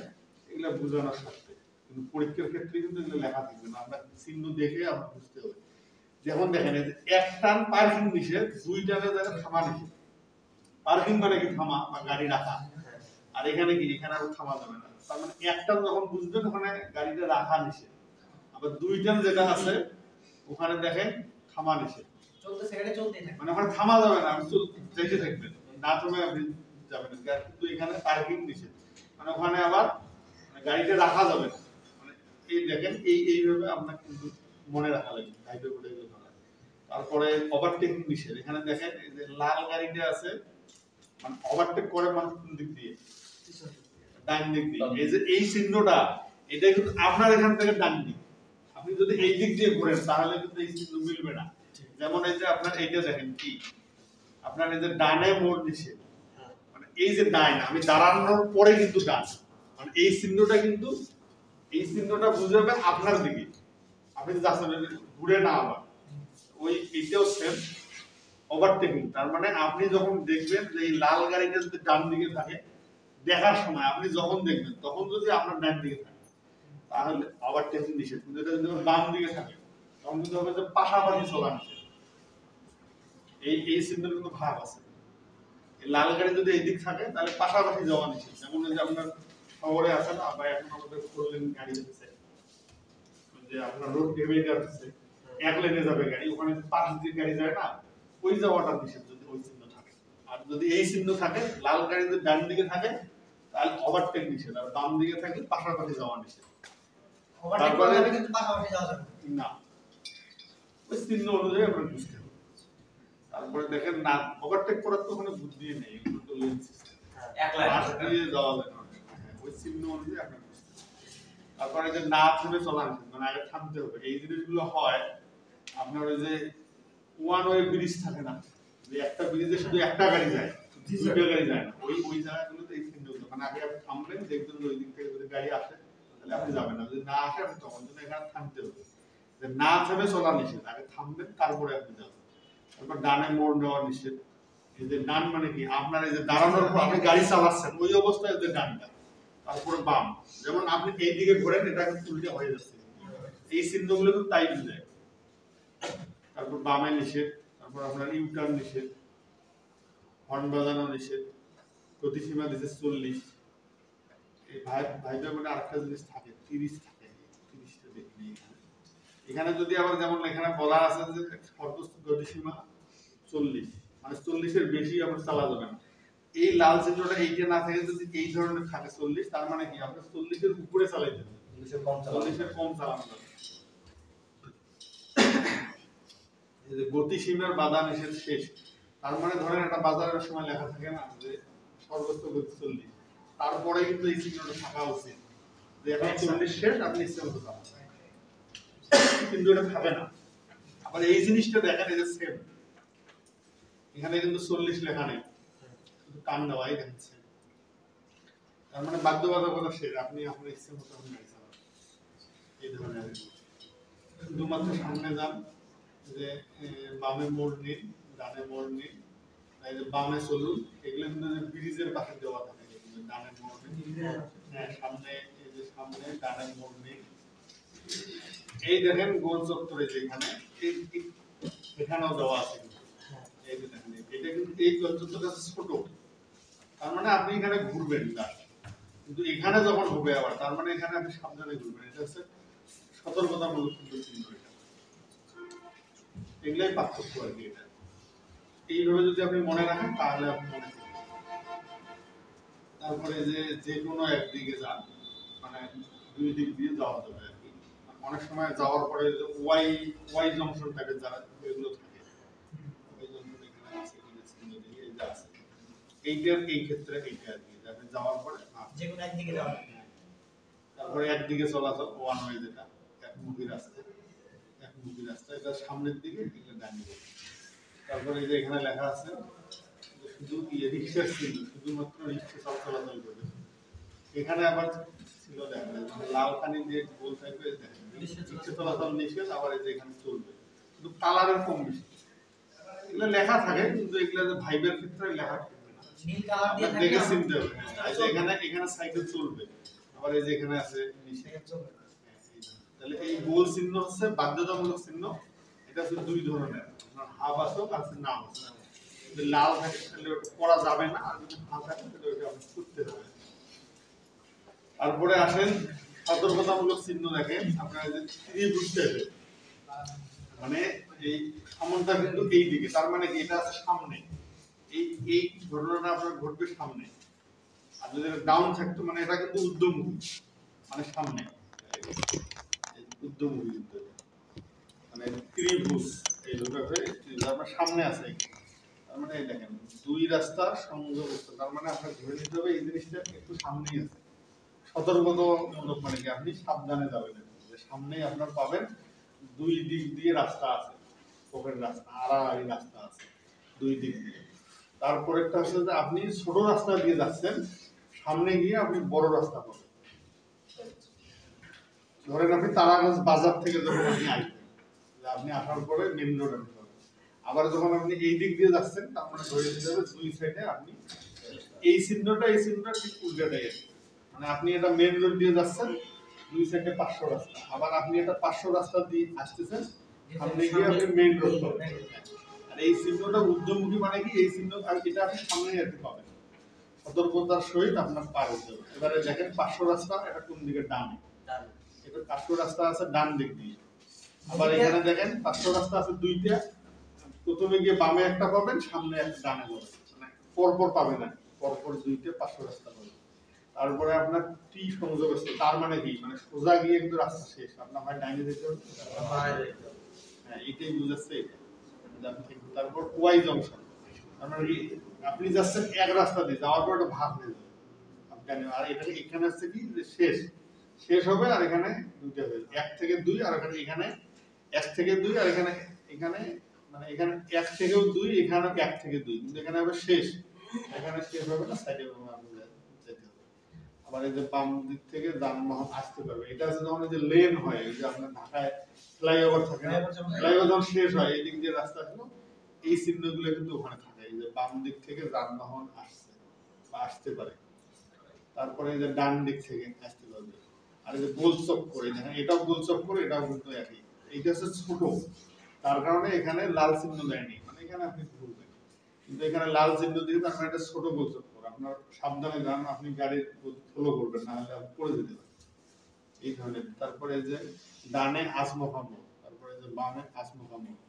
এগুলো বোঝানোর সাথে, কিন্তু পরীক্ষার ক্ষেত্রে কিন্তু এগুলো লেখা থাকবে না, আমরা চিহ্ন দেখে আমরা বুঝতে হবে। যেমন দেখেন এই যে 1 টান পার্কিং নিষেধ, 2 টানের জায়গায় থামা নিষেধ। পার্কিং মানে কি থামা বা গাড়ি রাখা, আর এখানে কি, এখানে আর থামা যাবে না। তার মানে 1 টান যখন বুঝবেন ওখানে গাড়িটা রাখা নিষেধ, আবার 2 টান যেটা আছে ওখানে দেখেন থামা নিষেধ, চলতে সেকেন্ডে চলতেই থাকে, মানে ওখানে থামা যাবে না, আপনি যেতে থাকবেন, না থামে আপনি যাবেন। কিন্তু এখানে পার্কিং নিষেধ, মানে ওখানে আবার গাড়িটা রাখা যাবে না। মানে এই দেখেন এইভাবে আপনাকে কিন্তু মনে রাখা লাগবে, গাড়িটা বলে এগুলো ধরা। তারপরে ওভারটেকিং নিষেধ, এখানে দেখেন এই যে লাল গাড়িটা আছে, মানে ওভারটেক করে মানুষ কোন দিক দিয়ে, ডান দিক দিয়ে। এই যে এই চিহ্নটা, এটা কিন্তু আপনার এখান থেকে ডান দিক, আপনি যদি এই দিক দিয়ে ঘোরেন তাহলে কিন্তু এই চিহ্ন মিলবে না। যেমন এই যে আপনার এইটা দেখেন কি, আপনার এই যে ডানে মোড় নিষেধ, মানে এই যে ডান, আমি দাঁড়ানোর পরে কিন্তু ডান, মানে এই চিহ্নটা কিন্তু, এই চিহ্নটা বুঝাবে আপনার দিকে, আপনি যাচ্ছেন ঘুরে না আবার। ওই এটাও সেম ওভারটেকিং, তার মানে আপনি যখন দেখবেন যে এই লাল গাড়িটা যদি ডান দিকে থাকে, দেখার সময় আপনি যখন দেখবেন তখন যদি আপনার ডান দিকে থাকে তাহলে ওভারটেকিং নিষেধ। কিন্তু এটা যদি বাম দিকে থাকে তখন কিন্তু হবে যে পাশাপাশি চলা নিষেধ। এই চিহ্নের কিন্তু ভাগ আছে, এই লাল গাড়ি যদি এই দিক থাকে তাহলে পাশাপাশি যাওয়া নিষেধ। যেমন যে আপনার শহরে আছে না, বা এখন আমাদের 4 লেন গাড়ি হচ্ছে, যে আপনার রোড ডিভাইডার আছে, 1 লেনে যাবে গাড়ি, ওখানে 5 দিক গাড়ি যায় না, ওই যাওয়াটা নিষেধ যদি ওই চিহ্ন থাকে। আর যদি এই চিহ্ন থাকে, লাল গাড়ি যদি ডান দিকে থাকে তাহলে ওভারটেক নিষেধ, আর বাম দিকে থাকলে পাশাপাশি যাওয়া নিষেধ। ওভারটেক করলে কিন্তু পাশাপাশি যাওয়া যাবে না, ওই চিহ্ন অনুযায়ী আমরা বুঝতে হবে। তারপরে দেখেন না, ওভারটেক করার তো ওখানে বুদ্ধি নেই, এগুলো তো লেন সিস্টেম, পাশ দিয়ে যাওয়া যায় না, ওই চিহ্ন অনুযায়ী আমরা বুঝতে হবে। তারপরে যে না থেমে চলা নিষেধ, মানে আগে থামতে হবে। এই জিনিসগুলো হয় আপনার ওই যে ওয়ান ওয়ে ব্রিজ থাকে না, যে একটা ব্রিজে শুধু একটা গাড়ি যায়, 2টা গাড়ি যায় না, ওই জায়গাগুলোতে এই চিহ্নগুলো, মানে আগে আপনি থামবেন, দেখবেন ওই দিক থেকে যদি গাড়ি আসে তাহলে আপনি যাবেন না, যদি না আসে আপনি তখন জন্য এখানে থামতে হবে। যে না থেমে চলা নিষেধ, আগে থামবেন তারপরে আপনি যাবেন। তারপর ডানে মোড় নেওয়া নিষেধ। এই যে ডান মানে কি, আপনার এই যে দাঁড়ানোর পর আপনি গাড়ি চালাচ্ছেন ওই অবস্থায় যে ডানটা, তারপরে বাম, যেমন আপনি এই দিকে ঘোরেন এটা কিন্তু উল্টে হয়ে যাচ্ছে, এই চিহ্নগুলো কিন্তু তাই বুঝায়। তারপর বামে নিষেধ, তারপর আপনার ইউটার্ন নিষেধ, হর্ন বাজানো নিষেধ, গতিসীমা দিচ্ছে 40। এই ভাইদের মানে আরেকটা জিনিস থাকে 30 থাকে, 30টা দেখিনি এখানে। যদি আবার যেমন এখানে বলা আছে যে সর্বোচ্চ গতিসীমা 40, মানে 40-এর বেশি আমরা চালা যাবে না। এই লাল চিত্রটা এইটা না থাকে যদি এই ধরনের থাকে 40, তার মানে কি আপনি 40-এর উপরে চালাইতে হবে, 40-এর কম চালানো যাবে। এই যে গতিসীমার বাধা নিষেধ শেষ, তার মানে ধরেন একটা বাজারের সময় লেখা থাকে না যে সর্বোচ্চ গতি 40, তারপরে কিন্তু এই চিহ্নটা থাকা উচিত যে এখন 40 শেষ, আপনি ইচ্ছে মতো চালান, কিন্তু এটা থাকে না। আবার এই জিনিসটা দেখেন, এই যে সেম এখানে কিন্তু 40 লেখা নেই, শুধু টান দেওয়াই দেখছে, তার মানে বাধ্যবাধকতা শেষ, আপনি আপনার ইচ্ছে মতো গাড়ি চালান। এই ধরনের শুধুমাত্র সামনে যান, যে বামে মোড় নিন, ডানে মোড় নিন, এই যে বামে চলুন, এগুলো কিন্তু ব্রিজের পাশে দেওয়া থাকে, ডানে মোড় নিন, হ্যাঁ সামনে, এই যে সামনে ডানে মোড় নিন। এই দেখেন গোল চত্বরে যেখানে এখানেও দেওয়া আছে, এই যে দেখেন এটা কিন্তু এই গোল চত্বরটা ছোট, তার মানে আপনি এখানে ঘুরবেন না, কিন্তু এখানে যখন হবে আবার তার মানে এখানে আপনি সাবধানে ঘুরবেন। এটা হচ্ছে সতর্কতামূলক চিহ্ন। এগুলাই পার্থক্য আর কি। এটা এইভাবে যদি আপনি মনে রাখেন তাহলে আপনি মনে থাকবেন। তারপরে যে কোনো একদিকে যান, মানে দুই দিক দিয়ে যাওয়া যাবে আর কি। অনেক সময় যাওয়ার পরে যে ওয়াই জংশন থাকে, যারা এগুলো থাকে ওই জংশন এখানে আছে, এই যে আছে এইটার এই ক্ষেত্রে এইটা আর কি, আপনি যাওয়ার পরে যে কোনো একদিকে যাওয়া। তারপরে একদিকে চলাচল ওয়ান ওয়ে, যেটা একমুখী রাস্তা, একমুখী রাস্তা, এটা সামনের দিকে, এটা ডান দিকে। তারপরে এই যে এখানে লেখা আছে শুধু রিক্সার ছিল, শুধুমাত্র রিক্সা চলাচল করবে। এখানে আবার ছিল দেখা লালখানি দিয়ে গোল থাকবে, রিক্সা চলাচল নিষেধ, আবার এই যে এখানে চলবে, শুধু কালারের কম বেশি এগুলো লেখা থাকে, কিন্তু এগুলো যে ভাইবের ক্ষেত্রে লেখা থাকবে না, নীল কালার দিয়ে থাকে, দেখে চিনতে হবে। এই যে এখানে সাইকেল চলবে, আবার এই যে এখানে আছে নিষেধ। তাহলে এই গোল চিহ্ন হচ্ছে বাধ্যতামূলক চিহ্ন। এটা হচ্ছে দুই ধরনের, হাফ আসক আর নাম। যদি লাল থাকে তাহলে ওটা পড়া যাবে না, আর যদি হাফ থাকে তাহলে ওটা আপনি করতে হবে। তারপরে আসেন সতর্কতামূলক চিহ্ন দেখেন, আপনারা যে ত্রিভুজ টাইপের, মানে এই সামনটা কিন্তু এই দিকে, তার মানে কি এটা আছে সামনে, এই ঘটনাটা আপনার ঘটবে সামনে। আর যদি ডাউন থাকতো মানে এটা কিন্তু ঊর্ধ্বমুখী, মানে সামনে ঊর্ধ্বমুখী কিন্তু, মানে ত্রিভুজ এই লোকটা আপনার সামনে আছে, তার মানে এই দেখেন দুই রাস্তার সংযোগ, তার মানে আপনার ধরে নিতে হবে এই জিনিসটা একটু সামনেই আছে। সতর্কতামূলক মানে কি আপনি সাবধানে যাবেন, যে সামনেই আপনার পাবেন দুই দিক দিয়ে রাস্তা আছে, পকেট রাস্তা, আড়াআড়ি রাস্তা আছে দুই দিক দিয়ে। তারপর একটা হচ্ছে যে আপনি ছোট রাস্তা দিয়ে যাচ্ছেন, সামনে গিয়ে আপনি বড় রাস্তা পাবেন। ধরেন আপনি তারাগঞ্জ বাজার থেকে যখন আপনি আসবেন, আপনি আসার পরে মেন রোড আপনি পাবেন। আবার যখন আপনি এই দিক দিয়ে যাচ্ছেন, তার মানে ধরে নিতে হবে দুই সাইডে আপনি এই চিহ্নটা ঠিক উল্টাটাই আছে, মানে আপনি এটা মেন রোড দিয়ে যাচ্ছেন, দুই সাইডে 500 রাস্তা, আবার আপনি এটা 500 রাস্তা দিয়ে আসতেছেন, সামনে গিয়ে আপনি মেন রোড পাবেন। আর এই চিহ্নটা ঊর্ধ্বমুখী মানে কি, এই চিহ্ন আর এটা আপনি সামনে আর কি পাবেন। সতর্কতার সহিত আপনার পার হতে হবে। এবারে দেখেন 500 রাস্তা, এটা কোন দিকে? ডানে। এটা 500 রাস্তা আছে ডান দিক দিয়ে। আবার এখানে দেখেন 500 রাস্তা আছে দুইটা, প্রথমে গিয়ে বামে একটা পাবেন, সামনে একটা ডানে পাবেন, মানে পরপর পাবেন না, পরপর দুইটা 500 রাস্তা পাবেন। তারপরে আপনার টি সংযোগ আছে, তার মানে কি, মানে সোজা গিয়ে কিন্তু রাস্তা শেষ, আপনার হয় ডাইনে যেতে হবে, হ্যাঁ এইটাই বুঝাচ্ছে এটা। তারপর ওয়াই জংশন, তার মানে কি আপনি যাচ্ছেন এক রাস্তা দিয়ে, যাওয়ার পর একটা ভাগ হয়ে যাবে আপনি, আর এটা এখানে হচ্ছে কি যে শেষ হবে, আর এখানে দুইটা হবে 1 থেকে 2, আর এখানে 1 থেকে 2, আর এখানে মানে এখানে 1 থেকেও 2, এখানে 1 থেকে 2, কিন্তু এখানে হবে শেষ, এখানে শেষ হবে না, সাইডে যেতে হবে। আবার এই যে বাম দিক থেকে যানবাহন আসতে পারবে, এটা হচ্ছে যখন এই যে লেন হয়, এই যে আপনার ঢাকায় ফ্লাইওভার থাকে, ফ্লাইওভার যখন শেষ হয় এই দিক দিয়ে রাস্তা হলো, এই চিহ্নগুলো কিন্তু ওখানে থাকে, এই যে বাম দিক থেকে যানবাহন আসছে বা আসতে পারে, তারপরে এই যে ডান দিক থেকে আসতে পারবে। আর এই যে গোল চক্কর, দেখেন এটাও গোল চক্কর, এটাও কিন্তু একই। এইটা হচ্ছে ছোট, তার কারণে এখানে লাল চিহ্ন দেয়নি, মানে এখানে আপনি ঘুরবেন। কিন্তু এখানে লাল চিহ্ন দিয়ে তার মানে এটা ছোট গোলচক্কর, আপনার সাবধানে যান, আপনি গাড়ি ফলো করবেন, না হলে আপনি পড়ে যেতে পারেন এই ধরনের। তারপরে এই যে ডানে আসমুখা মোড়, তারপরে যে বামে আসমুখা মোড়,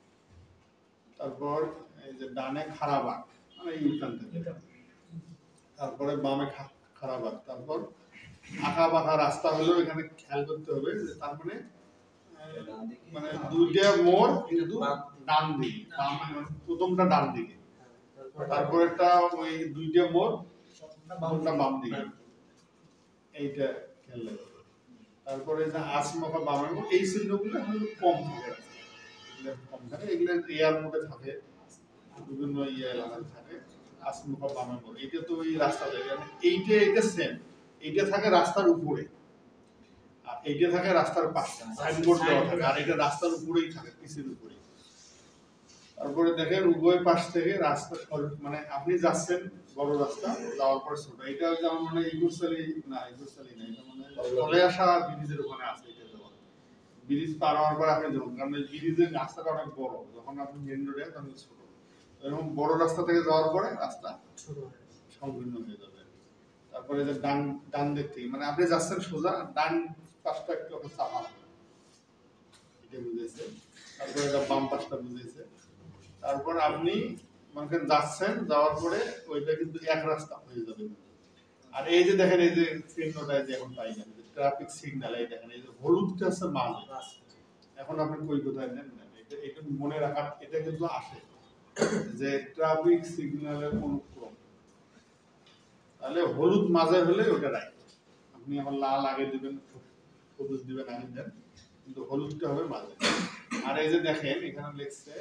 তারপর এই যে ডানে খারাবাগ মানে ইউটার্ন থেকে, তারপরে বামে খারাবাগ, তারপর আঁকা বাঁকা রাস্তা হলেও এখানে খেয়াল করতে হবে যে তার মানে মানে দুইটা মোড় কিন্তু ডান দিকে, মানে প্রথমটা ডান দিকে, তারপরেরটা ওই দুইটা মোড় প্রথমটা বাম দিকে, এইটা খেয়াল রাখবে। তারপরে যে আসমুখা বামে মোড়, এই চিহ্নগুলো আমাদের কম থাকে, এগুলো কম থাকে, এগুলো এয়ার মোডে থাকে, বিভিন্ন এলাকায় থাকে। আসমুখা বামে মোড়, এটা তো ওই রাস্তা যায়, এইটা সেম, এইটা থাকে রাস্তার উপরে আর এইটা থাকে রাস্তার পাশে, সাইনবোর্ড দেওয়া থাকে, আর এটা রাস্তার উপরেই থাকে, পিসের উপরেই। তারপরে দেখেন উভয় পাশ থেকে রাস্তা মানে আপনি যাচ্ছেন বড় রাস্তা, যাওয়ার পরে ছোট, এটা যেমন মানে ইগুরসালি না, ইগুরসালি না, এটা মানে চলে আসা ব্রিজের ওখানে আছে, এটা যেমন ব্রিজ পার হওয়ার পর আপনি যখন, কারণ ব্রিজের রাস্তাটা অনেক বড়, যখন আপনি মেন রোডে তখন ছোট, এরকম বড় রাস্তা থেকে যাওয়ার পরে রাস্তা সংকীর্ণ হয়ে যাবে। তারপরে যে ডান দিক থেকে মানে আপনি যাচ্ছেন সোজা, ডান পাশটা একটু চাপা, এটা বুঝেছে। তারপরে এটা বাম পাশটা বুঝেছে। তারপর আপনি মনে করেন যাচ্ছেন, যাওয়ার পরে ওইটা কিন্তু এক রাস্তা হয়ে যাবে। আর এই যে দেখেন এই যে চিহ্নটা যে এখন পাই না, ট্রাফিক সিগন্যাল, এই দেখেন এই যে হলুদটা আছে মাঝে, এখন আপনি কই কোথায় নেন না, এটা মনে রাখার, এটা কিন্তু আসে যে ট্রাফিক সিগন্যালের অনুক্রম, তাহলে হলুদ মাঝে হলে ওটা রাইট, আপনি এখন লাল আগে দিবেন, সবুজ দিবেন আগে দেন, কিন্তু হলুদটা হবে মাঝে। আর এই যে দেখেন এখানে লিখছে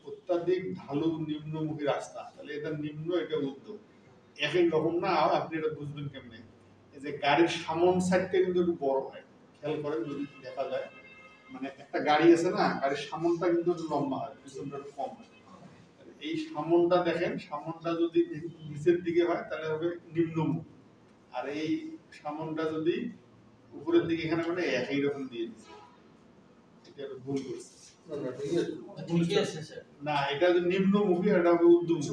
অত্যাধিক ঢালু নিম্নমুখী রাস্তা, তাহলে এটা নিম্ন, এটা ঊর্ধ্ব, একই রকম না, আপনি এটা বুঝবেন কেমনে, এই যে গাড়ির সামন সাইডটা কিন্তু একটু বড় হয়, খেয়াল করেন যদি দেখা যায়, মানে একটা গাড়ি আছে না, গাড়ির সামনটা কিন্তু একটু লম্বা হয়, পিছনটা একটু কম হয়। এই সামনটা দেখেন, সামনটা যদি নিচের দিকে হয় তাহলে হবে নিম্নমুখ, আর এই সামনটা যদি উপরের দিকে, এখানে মানে একই রকম দিয়ে দিচ্ছে, এটা ভুল করছে না, এটা যে নিম্নমুখী, এটা হবে ঊর্ধ্বমুখী।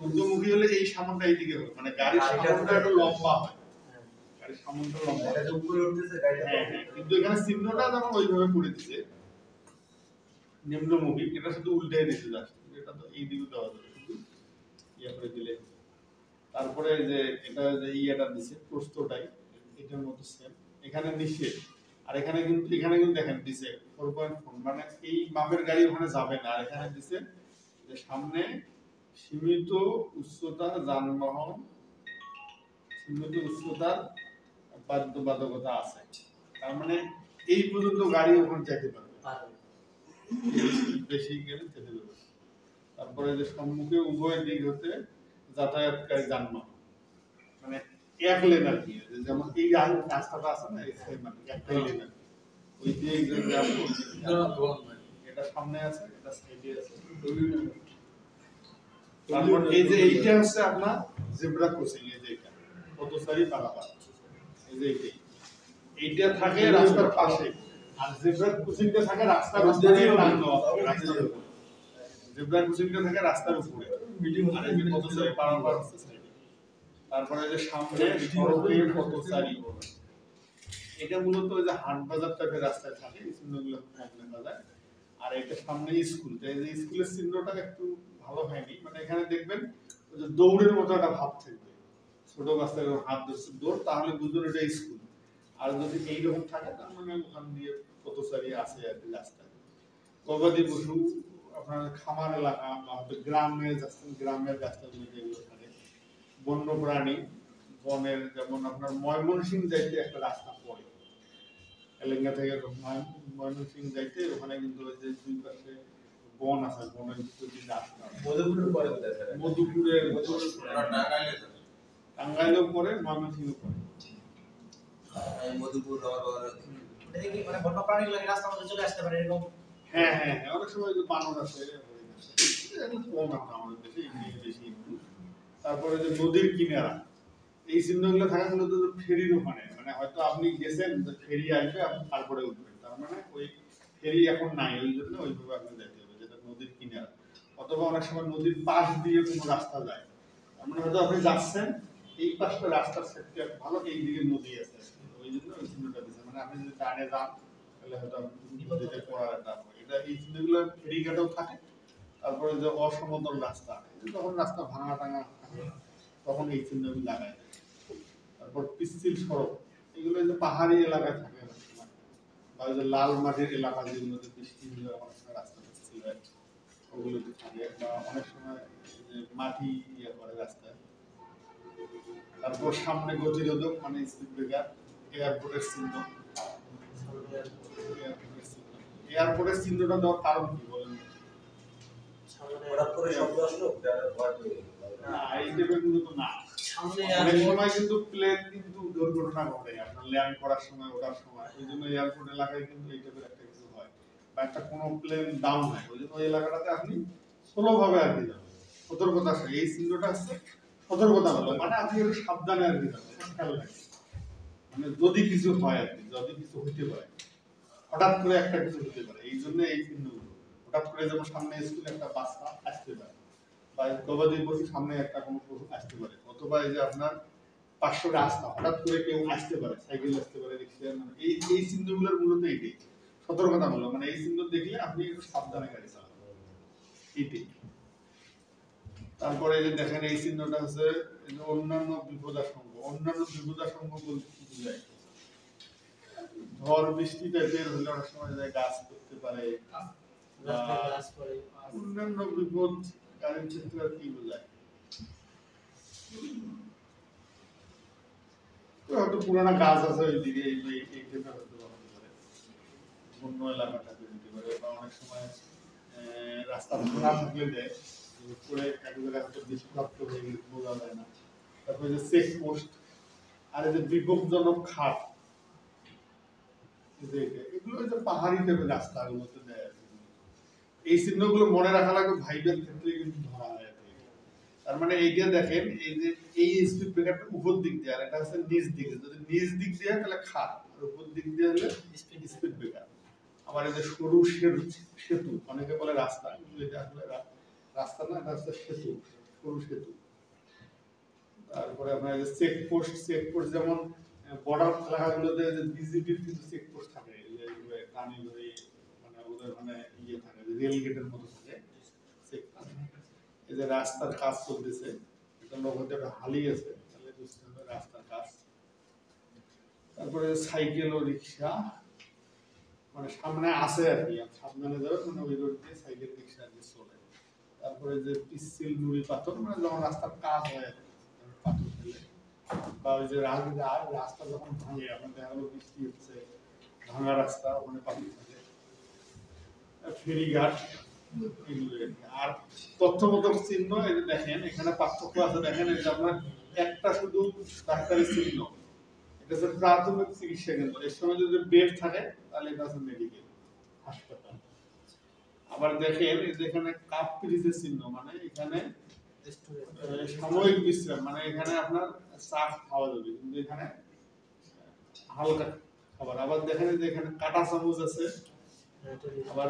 ঊর্ধ্বমুখী হলে এই সামনটা এইদিকে হবে, মানে গাড়ির সামনটা একটু লম্বা হয়, গাড়ির সামনটা লম্বা, এটা যে উপরে উঠতেছে গাড়িটা, কিন্তু এখানে চিহ্নটা যেমন ওইভাবে করে দিয়েছে নিম্নমুখী, এটা শুধু উল্টাই দিতে যাচ্ছে, এটা তো এই দিকে দেওয়া যাবে, শুধু ইয়া করে দিলে। তারপরে যে এটা যে ইয়েটা দিছে প্রস্থটাই এটার মতো সেম, এখানে নিষেধ, আর এখানে কিন্তু দেখেন দিছে 4.4, মানে এই মাপের গাড়ি ওখানে যাবে না, আর এখানে দিছে যে সামনে সীমিত উচ্চতার যানবাহন, সীমিত উচ্চতার বাধ্যবাধকতা আছে, তার মানে এই পর্যন্ত গাড়ি ওখানে যেতে পারবে, বেশি গেলে যেতে পারবে। তারপরে যে সম্মুখে উভয় দিক হতে যাতায়াতকারী যানবাহন, মানে এক লেন আর কি, যেমন এই রাস্তাটা আছে না, এই মানে একটাই লেন, ওই দিয়ে এটা সামনে আছে, এটা সাইডে আছে। তারপর এই যে এইটা হচ্ছে আপনার জেব্রা ক্রসিং, এই যে এটা পথচারী পারাপার, এই যে এইটা থাকে রাস্তার পাশে, আর জেব্রা ক্রসিংটা থাকে রাস্তার উপরে, রাস্তার উপরে জেব্রা ক্রসিংটা থাকে রাস্তার উপরে, আর এই যে পথচারী পারাপার হচ্ছে সাইডে। তারপরে যে সামনে সড়কে পথচারী, এটা মূলত ওই যে হাট বাজার টাইপের রাস্তায় থাকে, এই চিহ্নগুলো কম দেখা যায়। আর এটা সামনে স্কুল, এই যে স্কুলের চিহ্নটা একটু ভালো হয়নি, মানে এখানে দেখবেন ওই যে দৌড়ের মতো একটা ভাব থাকবে, ছোট বাচ্চার হাত ধরছে দৌড়, তাহলে বুঝবেন এটা স্কুল। আর যদি এইরকম থাকে তার মানে ওখান দিয়ে পথচারী আছে আর কি রাস্তায়। গবাদি পশু, আপনার খামার এলাকা, গ্রামে যাচ্ছেন, গ্রামের রাস্তাগুলো যেগুলো থাকে, বন্য প্রাণী, বনের, যেমন আপনার ময়মনসিংহ যাইতে একটা রাস্তা পড়ে, এলেঙ্গা থেকে ময়মনসিংহ যাইতে, ওখানে কিন্তু ওই যে দুই পাশে বন আছে, বনের ভিতর দিয়ে রাস্তা, মধুপুরের পরে মধুপুরের টাঙ্গাইলেও পরে, ময়মনসিংহ পরে, মধুপুর মানে বন্য প্রাণীগুলো রাস্তার মধ্যে চলে আসতে পারে এরকম। হ্যাঁ হ্যাঁ, অনেক সময় যে বানর আছে, কম একটা আমাদের দেশে, বেশি। তারপরে যে নদীর কিনারা, এই চিহ্নগুলো থাকে মূলত ফেরির ওখানে, মানে হয়তো আপনি গেছেন ফেরি আসবে, আপনি তারপরে উঠবেন, তার মানে ওই ফেরি এখন নাই, ওই জন্য ওইভাবে আপনি যেতে হবে, যেটা নদীর কিনারা। অথবা অনেক সময় নদীর পাশ দিয়ে কোনো রাস্তা যায়, মানে হয়তো আপনি যাচ্ছেন এই পাশটা রাস্তার সেফটি ভালো, এই দিকে নদী আছে, ওই জন্য ওই চিহ্নটা দিচ্ছে। মানে আপনি যদি ডানে যান তাহলে হয়তো নদীতে পড়ার একটা এটা এই চিহ্নগুলো ফেরিঘাটেও থাকে। তারপরে যে অসমতল রাস্তা, যখন রাস্তা ভাঙা টাঙা থাকে তখন এই চিহ্নগুলো লাগায় দেয়। তারপর পিচ্ছিল সড়ক, এগুলো যে পাহাড়ি এলাকায় থাকে অনেক সময়, বা ওই যে লাল মাটির এলাকা যেগুলোতে বৃষ্টি হলে অনেক সময় রাস্তা পিচ্ছিল হয়, ওগুলোতে থাকে। বা অনেক সময় যে মাটি ইয়ে করে রাস্তায়। তারপর সামনে গতিরোধক মানে স্পিড ব্রেকার, এয়ারপোর্টের চিহ্ন। এয়ারপোর্টের চিহ্নটা দেওয়ার কারণ কি বলেন? হঠাৎ করে শব্দ আসলো না, এই টাইপের কিন্তু না। অনেক সময় কিন্তু প্লেন কিন্তু দুর্ঘটনা ঘটে আপনার ল্যান্ড করার সময়, ওঠার সময়। এই জন্য এয়ারপোর্ট এলাকায় কিন্তু এই টাইপের একটা কিছু হয়, বা একটা কোনো প্লেন ডাউন হয়, ওই জন্য ওই এলাকাটাতে আপনি স্লোভাবে আর কি যাবেন, সতর্কতা। এই চিহ্নটা হচ্ছে সতর্কতা হলো, মানে আপনি একটু সাবধানে আর কি যাবেন, খেয়াল রাখবেন। মানে যদি কিছু হয় আর কি, যদি কিছু হইতে পারে, হঠাৎ করে একটা কিছু হতে পারে, এই জন্য এই চিহ্নগুলো। হঠাৎ করে যেমন সামনে স্কুলে একটা বাচ্চা আসতে পারে, বা গবাদি পশু সামনে একটা কোনো পশু আসতে পারে, অথবা এই যে আপনার 500 রাস্তা হঠাৎ করে কেউ আসতে পারে, সাইকেল আসতে পারে, রিক্সা, মানে এই চিহ্নগুলোর মূলত এইটাই সতর্কতামূলক। মানে এই চিহ্ন দেখলে আপনি একটু সাবধানে গাড়ি চালাবেন, এইটাই। তারপরে এই যে দেখেন এই চিহ্নটা হচ্ছে অন্যান্য বিপদাশঙ্ক। অন্যান্য বিপদাশঙ্ক বলতে কি বোঝায়? ঝড় বৃষ্টি টাইপের হলে অনেক সময় যায় গাছ করতে পারে, অন্যান্য বিপদ গাড়ির ক্ষেত্রে আর কি বোঝায়? হয়তো পুরানা গাছ আছে ওইদিকে, এই ক্ষেত্রে হতে পারে, অন্য এলাকাটাতে দিতে পারে। বা অনেক সময় রাস্তা খোলা থাকলে দেয় করে একেবারে হয়তো বিষপ্রাপ্ত হয়ে গেলে বোঝা যায় না। তারপরে যে চেক পোস্ট, আর এই যে বিপজ্জনক খাত, এগুলো যে পাহাড়ি টাইপের রাস্তাগুলোতে দেয়। এই চিহ্নগুলো মনে রাখা লাগবে, ভাইবের ক্ষেত্রে কিন্তু ধরা হয়। তার মানে এইটা দেখেন, এই যে এই স্পিড ব্রেকারটা উপর দিক দিয়ে, আর এটা হচ্ছে নিচ দিকে। যদি নিচ দিক দিয়ে তাহলে খাত, আর উপর দিক দিয়ে হলে স্পিড ব্রেকার। আবার এই যে সরু সেতু, অনেকে বলে রাস্তা, কিন্তু এটা আসলে রাস্তা না, এটা হচ্ছে সেতু, সরু সেতু। তারপরে আপনার যে চেকপোস্ট, যেমন বর্ডার এলাকাগুলোতে যে বিজিবির কিন্তু চেকপোস্ট থাকে, টানি ধরে, মানে ওদের মানে ইয়ে থাকে, রেল গেটের মতো থাকে চেকপোস্ট। এই যে রাস্তার কাজ চলতেছে, এটা লোক হতে হালি আছে, তাহলে বুঝতে হবে রাস্তার কাজ। তারপরে সাইকেল ও রিক্সা, মানে সামনে আছে আর কি, সাবধানে যাবে, মানে ওই রোড দিয়ে সাইকেল রিক্সা আর কি চলে। তারপরে যে পিচ্ছিল নুড়ি পাথর, মানে যখন রাস্তার কাজ হয় পাথর ফেলে, বা ওই যে রাস্তা যখন ভাঙে, আপনার দেখা গেলো বৃষ্টি হচ্ছে, ভাঙা রাস্তা, ওখানে পাথর থাকে। ফেরিঘাট, আর তথ্যবোধক চিহ্ন, এই যে দেখেন এখানে পার্থক্য আছে। দেখেন এই যে আপনার একটা শুধু ডাক্তারি চিহ্ন, এটা হচ্ছে প্রাথমিক চিকিৎসা কেন্দ্র। এর সময় যদি বেড থাকে তাহলে এটা হচ্ছে মেডিকেল হাসপাতাল। আবার দেখেন এই যে এখানে কাপ পিরিজের চিহ্ন, মানে এখানে সাময়িক বিশ্রাম, মানে এখানে আপনার চা খাওয়া যাবে, কিন্তু এখানে হালকা খাবার। আবার দেখেন যে এখানে কাটা চামচ আছে, আবার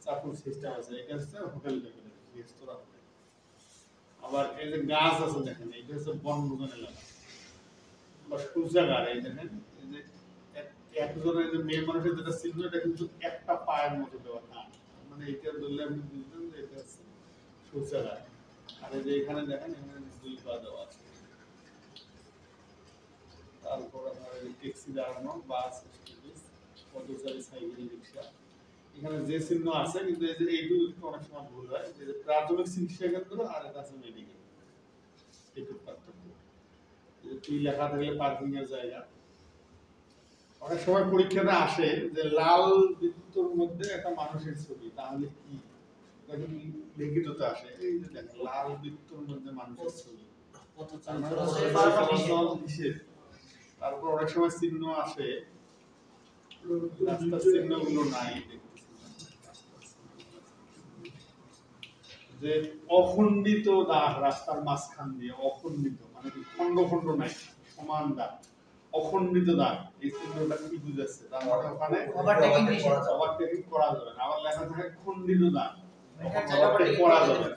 চাকুর সিস্টেম আছে, এটা হচ্ছে হোটেল টাইপের রেস্তোরাঁ। আবার এই যে গাছ আছে দেখেন, এটা হচ্ছে বনভোজন এলাকা বা শৌচাগার। এই দেখেন এই যে একজনের যে মেয়ে মানুষের যেটা চিহ্ন, এটা কিন্তু একটা পায়ের মতো দেওয়া না, মানে এটা ধরলে আপনি বুঝবেন যে এটা হচ্ছে শৌচাগার। আর এই যে এখানে দেখেন, এখানে 2 পা দেওয়া আছে। তারপর আপনার ট্যাক্সি দাঁড়ানো, বাস, পদচারী, সাইকেল, রিক্সা, এখানে যে চিহ্ন আছে, কিন্তু এই যে এইটুকু অনেক সময় ভুল হয়, যে প্রাথমিক চিকিৎসা কেন্দ্র আর এটা আছে মেডিকেল, এইটুকু পার্থক্য। তুই লেখা থাকলে পার্কিং এর জায়গা। অনেক সময় পরীক্ষাতে আসে যে লাল বৃত্তর মধ্যে একটা মানুষের ছবি, তাহলে কি লিখিততে আসে, এই যে দেখেন লাল বৃত্তর মধ্যে মানুষের ছবি, তারপর অনেক সময় চিহ্ন আসে, রাস্তার চিহ্নগুলো নাই, যে অখণ্ডিত দাগ রাস্তার মাঝখান দিয়ে, অখণ্ডিত মানে খন্ড খন্ড নাই, সমান দাগ, অখণ্ডিত দাগ। এই চিহ্নটা কি বুঝাচ্ছে? তার মানে ওখানে ওভারটেকিং করা যাবে না। আবার লেখা থাকে খণ্ডিত দাগ, ওভারটেক করা যাবে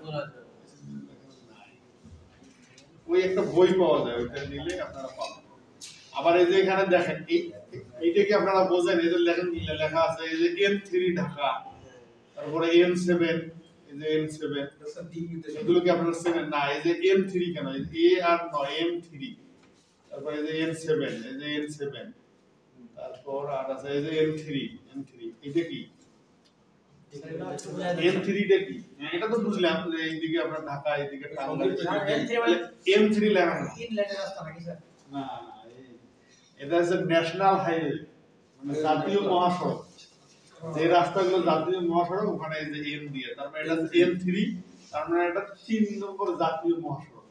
ওই একটা বই পাওয়া যায়, ওইটা নিলে আপনারা পাবেন। আবার এই যে এখানে দেখেন এইটা কি আপনারা বোঝেন, এই যে লেখেন লেখা আছে এই যে M3 ঢাকা, তারপরে M7, এই যে M7 এগুলো কি আপনারা চেনেন না? এই যে M3 কেন, এই যে A আর নয় M3, তারপরে এই যে M7, এই যে M7, তারপর আর আছে এই যে M3 এটা কি M3 টা কি? এটা তো বুঝলাম যে এইদিকে আপনার ঢাকা, এইদিকে টাঙ্গাইল, M3 লেখা না। ইনল্যান্ডের রাস্তা নাকি স্যার? না এটা হচ্ছে ন্যাশনাল হাইওয়ে, মানে জাতীয় মহাসড়ক। যে রাস্তাগুলো জাতীয় মহাসড়ক ওখানে এই যে M দিয়ে, তারপর এটা হচ্ছে M3, তার মানে এটা 3 নম্বর জাতীয় মহাসড়ক।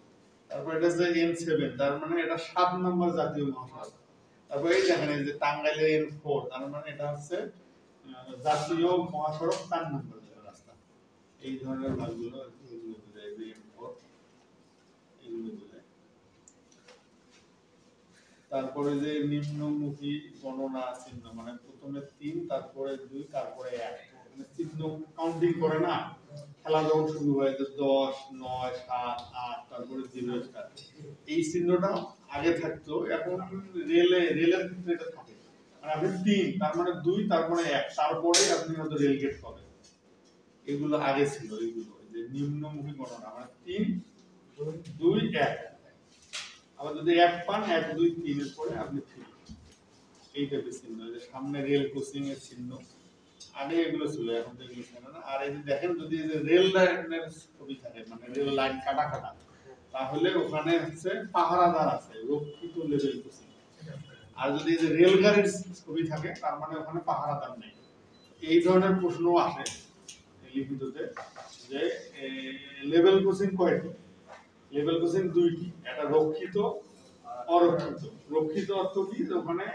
তারপর এটা হচ্ছে M7, তার মানে এটা 7 নম্বর জাতীয় মহাসড়ক। তারপর এই দেখেন এই যে টাঙ্গাইলে M4, তার মানে এটা হচ্ছে জাতীয় মহাসড়ক 4 নম্বর রাস্তা। এই ধরনের ভাগগুলো এগুলো বোঝায় যে M4 এগুলো বোঝায়। তারপরে যে নিম্নমুখী গণনা চিহ্ন, মানে প্রথমে 3, তারপরে 2, তারপরে 1, মানে চিহ্ন কাউন্টিং করে না, খেলা যখন শুরু হয় যে 10, 9, 7, 8, তারপরে 0 স্টার, এই চিহ্নটা আগে থাকতো, এখন রেলের ক্ষেত্রে এটা থাকে। মানে আপনি 3, তার মানে 2, তারপরে 1, তারপরে আপনি হয়তো রেল গেট পাবেন। এগুলো আগে ছিল, এগুলো যে নিম্নমুখী গণনা, মানে 3, 2, 1। আবার যদি 1 পান 1, 2, 3 এর পরে আপনি 3, এই টাইপের চিহ্ন। যে সামনে রেল ক্রসিং এর চিহ্ন, আগে এগুলো ছিল, এখন তো এগুলো ছিল না। আর এই যে দেখেন যদি এই যে রেল লাইনের ছবি থাকে, মানে রেল লাইন কাটা, তাহলে ওখানে হচ্ছে পাহারাদার আছে, রক্ষিত লেভেল ক্রসিং। আর যদি এই যে রেলগাড়ির ছবি থাকে, তার মানে ওখানে পাহারাদার নেই। এই ধরনের প্রশ্ন আসে লিখিততে যে লেভেল ক্রসিং কয়টি? লেভেল ক্রসিং 2টি, একটা রক্ষিত, অরক্ষিত। রক্ষিত অর্থ কি, ওখানে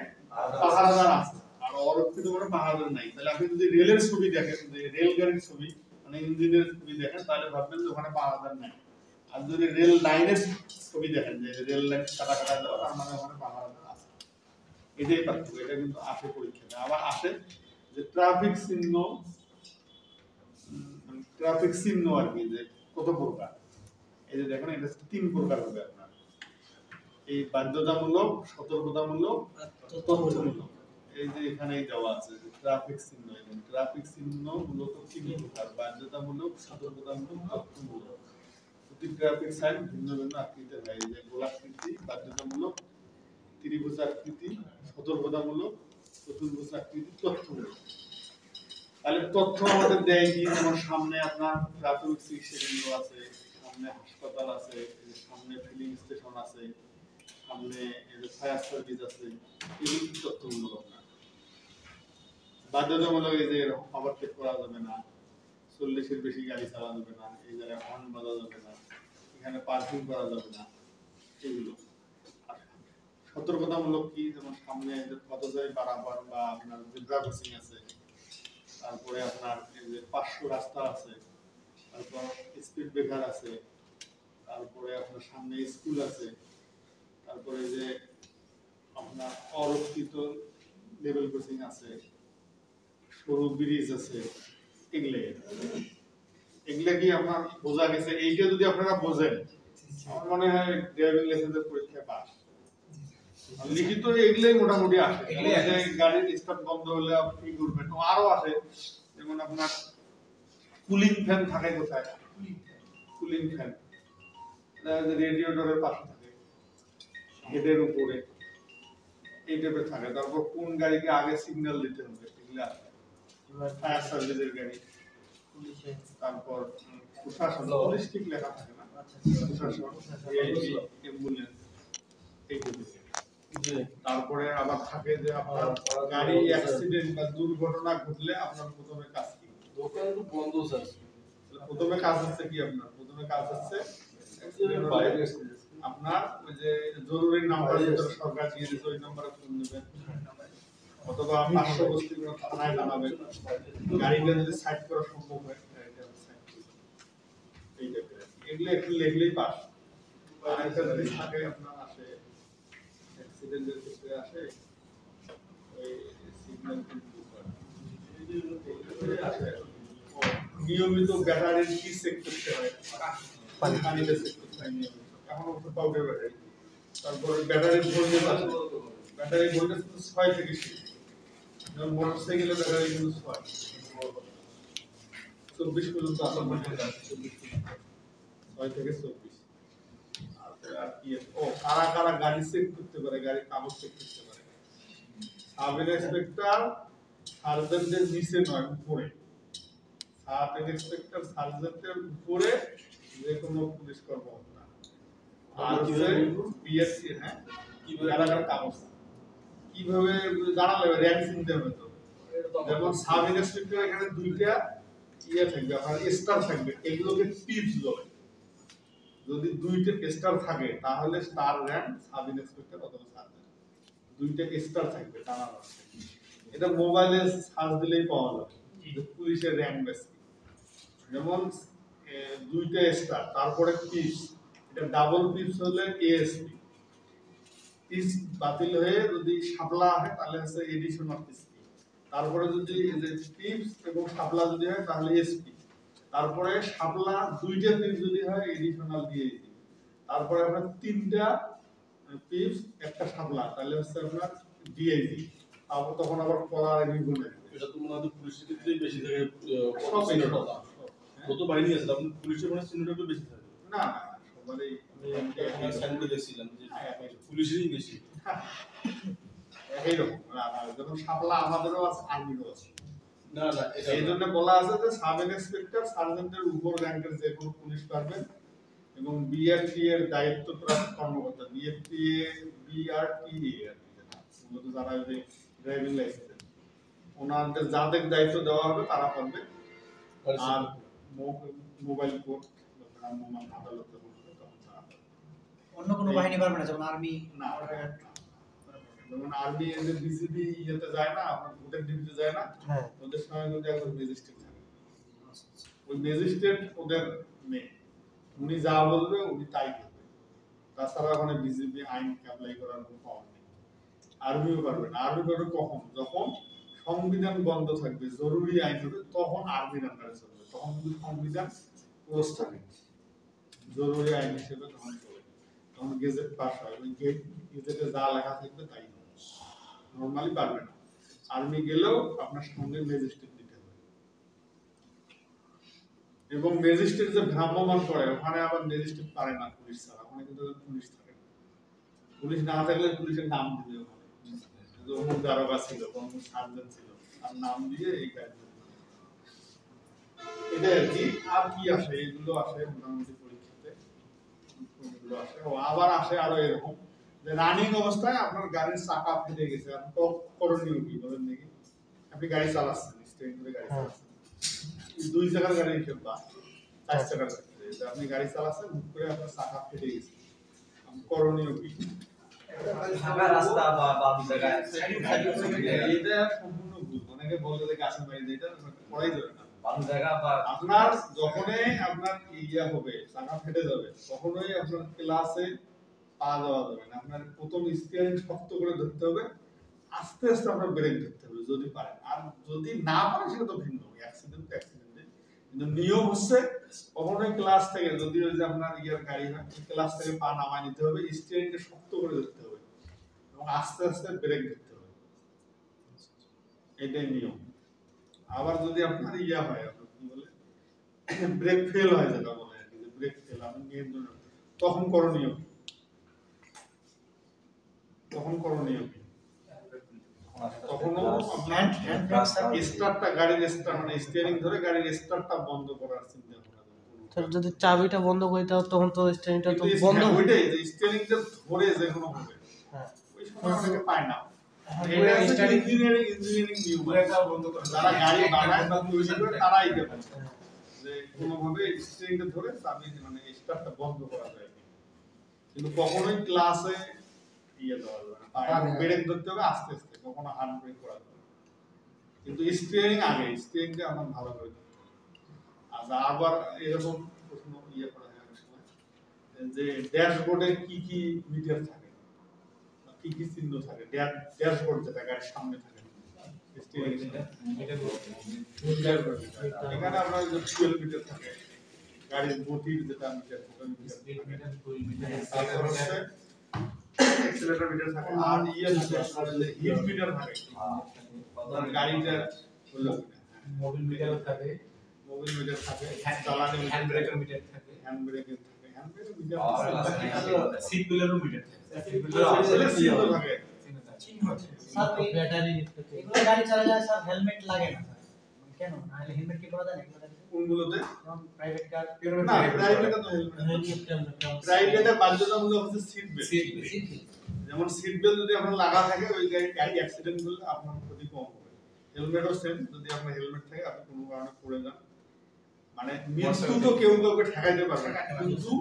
পাহারাদার আছে, আর অরক্ষিত মানে পাহারাদার নাই। তাহলে আপনি যদি রেলের ছবি দেখেন, যে রেলগাড়ির ছবি, মানে ইঞ্জিনের ছবি দেখেন, তাহলে ভাববেন যে ওখানে পাহারাদার নাই। আর যদি রেল লাইনের ছবি দেখেন, যে রেল লাইন কাটা দেওয়া, তার মানে ওখানে পাহারাদার আছে। এটাই পার্থক্য। এটা কিন্তু আসে পরীক্ষাতে। আবার আসে যে ট্রাফিক চিহ্ন আর কি, যে কত প্রকার। এই যে দেখেন এটা 3 প্রকার হবে আপনার, এই বাধ্যতামূলক, সতর্কতামূলক, তথ্যমূলক। এই যে এখানেই দেওয়া আছে যে ট্রাফিক চিহ্ন, এবং ট্রাফিক চিহ্ন মূলত 3 প্রকার: বাধ্যতামূলক, সতর্কতামূলক, তথ্যমূলক। প্রতি ট্রাফিক সাইন ভিন্ন ভিন্ন আকৃতির হয়, যে গোলাকৃতি বাধ্যতামূলক, ত্রিভুজ আকৃতি সতর্কতামূলক, চতুর্ভুজ আকৃতি তথ্যমূলক। তাহলে তথ্য আমাদের দেয় কি, যেমন সামনে আপনার প্রাথমিক চিকিৎসা কেন্দ্র আছে, সামনে হাসপাতাল আছে, সামনে ফিলিং স্টেশন আছে, সামনে ফায়ার সার্ভিস আছে, এগুলো তথ্যমূলক আপনার। বাধ্যতামূলক এই যে ওভারটেক করা যাবে না, 40-এর বেশি গাড়ি চালানো যাবে না, এই জায়গায় হর্ন বাজা যাবে না, এখানে পার্কিং করা যাবে না, এগুলো। সতর্কতামূলক কি, যেমন সামনে পথচারী পারাপার বা আপনার জেব্রা ক্রসিং আছে, তারপরে আপনার এই যে 500 রাস্তা আছে, তারপর স্পিড ব্রেকার আছে, তারপরে আপনার সামনে স্কুল আছে, তারপরে যে আপনার অরক্ষিত লেভেল ক্রসিং আছে, সরু ব্রিজ আছে। এগুলা কি আপনার বোঝা গেছে? এইটা যদি আপনারা বোঝেন, আমার মনে হয় ড্রাইভিং লাইসেন্সের পরীক্ষা পাস। লিখিত এগুলাই মোটামুটি আসে। যে গাড়ির স্টার্ট বন্ধ হলে আপনি কি করবেন, আরো আসে। যেমন আপনার কুলিং ফ্যান থাকে কোথায়? কুলিং ফ্যান রেডিয়েটরের পাশে থাকে, হেডের উপরে, এই টাইপের থাকে। তারপর কোন গাড়িকে আগে সিগন্যাল দিতে হবে, এগুলো আসে। ফায়ার সার্ভিসের গাড়ি, তারপর প্রশাসন, পুলিশ ঠিক লেখা থাকে না, প্রশাসন, অ্যাম্বুলেন্স, এই টাইপের। তারপরে আবার থাকে যে আপনার গাড়ি অ্যাক্সিডেন্ট বা দুর্ঘটনা ঘটলে আপনার প্রথমে কাজ কি? দোকান তো বন্ধ আছে। প্রথমে কাজ হচ্ছে কি আপনার? প্রথমে কাজ হচ্ছে আপনার ওই যে জরুরি নাম্বার যেটা সরকার দিয়ে দিয়েছে, ওই নাম্বারে ফোন নেবেন, অথবা পার্শ্ববর্তী কোনো থানায় জানাবেন। গাড়িটা যদি সাইড করা সম্ভব হয়, গাড়িটা সাইড করবেন। এই টাইপের এগুলো একটু লেখলেই পাস। আর একটা যদি থাকে আপনার আসে অ্যাক্সিডেন্টের ক্ষেত্রে আসে ওই সিগন্যাল কিন্তু আসে নিয়মিত ব্যাটারির কি চেক করতে হয়, পানিতে চেক করতে হয় নিয়মিত। এখন পাউডার ব্যাটারি, তারপরে ব্যাটারির ভোল্টেজ আছে, ব্যাটারি ভোল্টেজ 6 থেকে 7, যেমন মোটরসাইকেলের ব্যাটারি কিন্তু 6, 24 পর্যন্ত আসা ভোল্টেজ আছে, 6 থেকে 24। আর কি ও কারা কারা গাড়ি চেক করতে পারে, গাড়ির কাগজ চেক করতে পারে। সাব ইন্সপেক্টর সার্জেন্টের নিচে নয়, উপরে। সাব ইন্সপেক্টর সার্জেন্টের উপরে যে কোনো পুলিশ কর্মকর্তা। আর পিএসসি, হ্যাঁ, কিভাবে কাগজ কিভাবে জানালে র্যাঙ্ক চিনতে হবে তো। যেমন সাব ইন্সপেক্টর এখানে দুইটা ইয়ে থাকবে, আপনার স্টার থাকবে, এগুলোকে টিপস বলে। যদি দুইটা স্টার থাকে তাহলে স্টার র্যাঙ্ক সাব ইন্সপেক্টর অথবা সার্জেন্ট, দুইটা স্টার থাকবে টানা। এটা মোবাইলে সার্চ দিলেই পাওয়া যাবে যে পুলিশের র্যাঙ্ক বেশি। যেমন দুইটা স্টার তারপরে পিপস, এটা ডাবল পিপস হলে এএসপি, পিপস বাতিল হয়ে যদি শাপলা হয় তাহলে হচ্ছে এডিশনাল এসপি, তারপরে যদি পিপস এবং শাপলা যদি হয় তাহলে এসপি, তারপরে শাপলা দুইটা পিপস যদি হয় এডিশনাল ডিআইজি, তারপরে আপনার তিনটা পিপস একটা শাপলা তাহলে হচ্ছে আপনার ডিআইজি, তারপর তখন আবার পড়া রিভিউ নেবে। এটা তো মনে হয় পুলিশের ক্ষেত্রেই বেশি থাকে, কত বাহিনী আছে তখন পুলিশের মানে সিনিয়রটা বেশি থাকে। না সবারই আমি সাইনটা দেখছিলাম যে পুলিশেরই বেশি। এইরকম যখন শাপলা আমাদেরও আছে, আর্মিরও আছে। না না, এই জন্য বলা আছে যে সাব ইন্সপেক্টর সার্জেন্টের উপর র্যাঙ্কের যে কোনো পুলিশ পারবেন, এবং বিআরটি এর দায়িত্বপ্রাপ্ত কর্মকর্তা, বিআরটি আর কি মূলত যারা ড্রাইভিং লাইসেন্স ওনাদের যাদের দায়িত্ব দেওয়া হবে তারা পারবে। আর মোবাইল কোর্ট আদালতে অন্য কোনো বাহিনী পারবে না, যেমন আর্মি না, যেমন আর্মি এদের বিসিবি ইয়েতে যায় না, আপনার ভোটের ডিউটিতে যায় না, ওদের সময় কিন্তু একজন ম্যাজিস্ট্রেট থাকে। ওই ম্যাজিস্ট্রেট ওদের নেই, উনি যা বলবে উনি তাই করবে। তাছাড়া ওখানে বিজেপি আইন অ্যাপ্লাই করার কোনো পাওয়ার নেই। আর্মিও পারবে না। আর্মি পারবে কখন? যখন সংবিধান বন্ধ থাকবে, জরুরি আইন হবে, তখন আর্মির আন্ডারে চলবে। তখন যদি সংবিধান ক্লোজ থাকে, জরুরি আইন হিসেবে তখন চলে, তখন গেজেট পাস হয়, ওই গেজেটে যা লেখা থাকবে তাই হবে। নর্মালি পারবে না। আর্মি গেলেও আপনার সঙ্গে ম্যাজিস্ট্রেট দিতে হবে, এবং ম্যাজিস্ট্রেট যে ভ্রাম্যমাণ করে ওখানে আবার ম্যাজিস্ট্রেট পারে না পুলিশ ছাড়া, ওখানে কিন্তু পুলিশ থাকে। পুলিশ না থাকলে পুলিশের নাম দিবে ওখানে, অমুক দারোগা ছিল, অমুক সার্জেন্ট ছিল, তার নাম দিয়ে এই কাজ। এটা আর কি। আর কি আসে, এগুলো আসে মোটামুটি পরীক্ষাতে, এগুলো আসে। ও আবার আসে আরো এরকম যে রানিং অবস্থায় আপনার গাড়ির চাকা ফেটে গেছে, আপনি করণীয় কি বলেন দেখি? আপনি গাড়ি চালাচ্ছেন, স্টেরিং ধরে গাড়ি চালাচ্ছেন, 2 চাকার গাড়ি হিসেব বা 4 চাকার গাড়ি, আপনি গাড়ি চালাচ্ছেন, হুট করে আপনার চাকা ফেটে গেছে, করণীয় কি? ফাঁকা রাস্তা বা বাকি জায়গায় এটা সম্পূর্ণ ভুল। অনেকে বলে যে গাছের বাইরে, এটা পড়াই যাবে না। বাকি জায়গা বা আপনার যখনই আপনার ইয়া হবে, চাকা ফেটে যাবে, তখনই আপনার ক্লাসে পা দেওয়া যাবে না। আপনার প্রথম স্টিয়ারিং শক্ত করে ধরতে হবে, আস্তে আস্তে আপনার ব্রেক ধরতে হবে যদি পারেন। আর যদি না পারেন সেটা তো ভিন্ন, অ্যাক্সিডেন্টে। কিন্তু নিয়ম হচ্ছে কখনোই ক্লাস থেকে, যদি ওই যে আপনার ইয়ার গাড়ি হয়, ক্লাস থেকে পা নামায় নিতে হবে, স্টিয়ারিংটা শক্ত করে ধরতে হবে এবং আস্তে আস্তে ব্রেক ধরতে হবে, এটাই নিয়ম। আবার যদি আপনার ইয়া হয়, আপনার কি বলে ব্রেক ফেল হয়, যেটা বলে আর কি, যে ব্রেক ফেল, আপনি নিয়ন্ত্রণ, তখন করণীয় কি? তখন করণীয় কি? তখনও আপনার স্টার্টটা, গাড়ির স্টার্ট মানে স্টিয়ারিং ধরে গাড়ির স্টার্টটা বন্ধ করার চিন্তা ভাবনা। যদি চাবিটা বন্ধ করে দাও তখন তো স্টিয়ারিংটা তো বন্ধ বন্ধ, হবে। ওইটাই যে স্টিয়ারিংটা ধরে যে কোনো হবে, ওই সময় অনেকে পায় না। এটা হচ্ছে ইঞ্জিনিয়ারিং নিয়ম, এটা বন্ধ করে যারা গাড়ি বানায় বা তৈরি করে তারাই দেবে যে কোনোভাবে স্টিয়ারিংটা ধরে চাবি মানে স্টার্টটা বন্ধ করা যায়, কিন্তু কখনোই ক্লাসে ইয়ে দেওয়া যাবে না, ব্রেক ধরতে হবে আস্তে আস্তে, কখনো হার্ড ব্রেক করা যাবে না। কিন্তু স্টিয়ারিং আগে, স্টিয়ারিংটা আমার ভালো করে ধরতে হবে। আচ্ছা, আবার এরকম প্রশ্ন ইয়ে করা হয় অনেক সময় যে ড্যাশবোর্ডে কি কি মিটার থাকে, কি কি চিহ্ন থাকে, ড্যাশবোর্ড যেটা গাড়ির সামনে থাকে, এখানে আপনার যে ফুয়েল মিটার থাকে, গাড়ির গতির যেটা মিটার তারপর হচ্ছে অ্যাক্সিলারেটর মিটার থাকে, আর হিট মিটার থাকে, গাড়িটা হলো মোবিল মিটার থাকে, মোবিল মিটার থাকে, চালানো হ্যান্ড ব্রেকের মিটার থাকে, হ্যান্ড ব্রেকের থাকে, হ্যান্ড ব্রেকের মিটার সিট বেলেরও মিটার থাকে, থাকে। স্যার ব্যাটারি এগুলো গাড়ি চালালে স্যার হেলমেট লাগে না স্যার, কেন না হলে হেলমেট কি করা যায় না এগুলো কোনগুলোতে? যেমন প্রাইভেট কার না, প্রাইভেটে তো প্রাইভেটে বাধ্যতামূলক হচ্ছে সিট বেল্ট। যেমন সিট বেল্ট যদি আপনার লাগা থাকে, ওই গাড়ি অ্যাক্সিডেন্ট করলে আপনার ক্ষতি কম হবে। হেলমেটও সেম, যদি আপনার হেলমেট থাকে, আপনি কোনো কারণে পড়ে যান, মানে মৃত্যু তো কেউ কাউকে ঠেকাইতে পারবে না, কিন্তু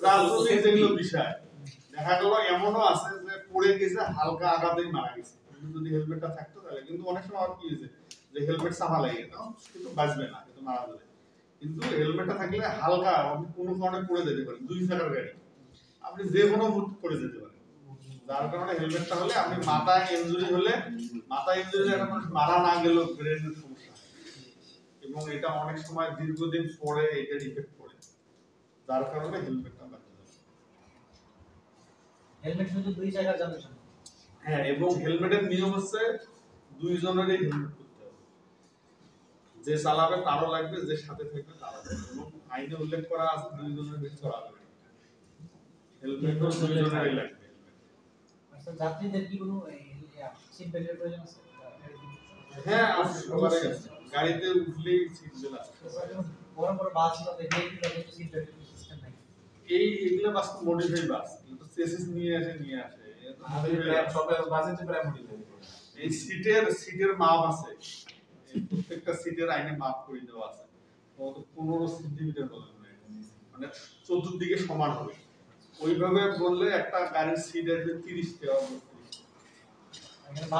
প্রাথমিক যেগুলো বিষয় দেখা গেল এমনও আছে যে পড়ে গেছে, হালকা আঘাতেই মারা গেছে, কিন্তু যদি হেলমেটটা থাকতো তাহলে। কিন্তু অনেক সময় আর কি হয়েছে যে হেলমেট চাপা লাগে গেল, কিন্তু বাঁচবে না, কিন্তু মারা যাবে। কিন্তু হেলমেটটা থাকলে হালকা আপনি কোনো কারণে পড়ে যেতে পারেন, 2 চাকার গাড়ি আপনি যে কোনো মুহূর্তে পড়ে যেতে পারেন। যার কারণে হেলমেটটা হলে আপনি মাথায় ইনজুরি হলে, মাথায় ইনজুরি একটা মানুষ মারা না গেলেও ব্রেনের সমস্যা, এবং এটা অনেক সময় দীর্ঘদিন পরে এটার ইফেক্ট পড়ে, যার কারণে হেলমেটটা বাধ্যতামূলক। হেলমেট শুধু 2 জায়গার জন্য। হ্যাঁ, এবং হেলমেটের নিয়ম হচ্ছে 2 জনেরই হেলমেট পরতে হবে, যে চালাবে তারও লাগবে, যে সাথে থাকবে তারও লাগবে, এবং আইনে উল্লেখ করা আছে 2 জনের বেশি চলাবে না, হেলমেটও 2 জনেরই লাগবে। আচ্ছা, যাত্রীদের কি কোনো সিট বেল্টের প্রয়োজন আছে? হ্যাঁ, আছে, সবারই আছে, গাড়িতে উঠলেই সিট বেল্ট আছে। বড় বড় বাসগুলোতে ভেহিকল সিট বেল্টের সিস্টেম নাই। এগুলো বাস তো মডিফাই বাস, কিন্তু চেসিস নিয়ে আসে। আমাদের প্রায় সবের বাজেটে প্রায় মডিফাই করে। এই সিটের মাপ আছে, এই প্রত্যেকটা সিটের আইনে মাপ করে দেওয়া আছে, তো 15 সেন্টিমিটার মানে চতুর্দিকে সমান হবে। ওইভাবে বললে একটা গাড়ির সিট আসবে 30 টাকা।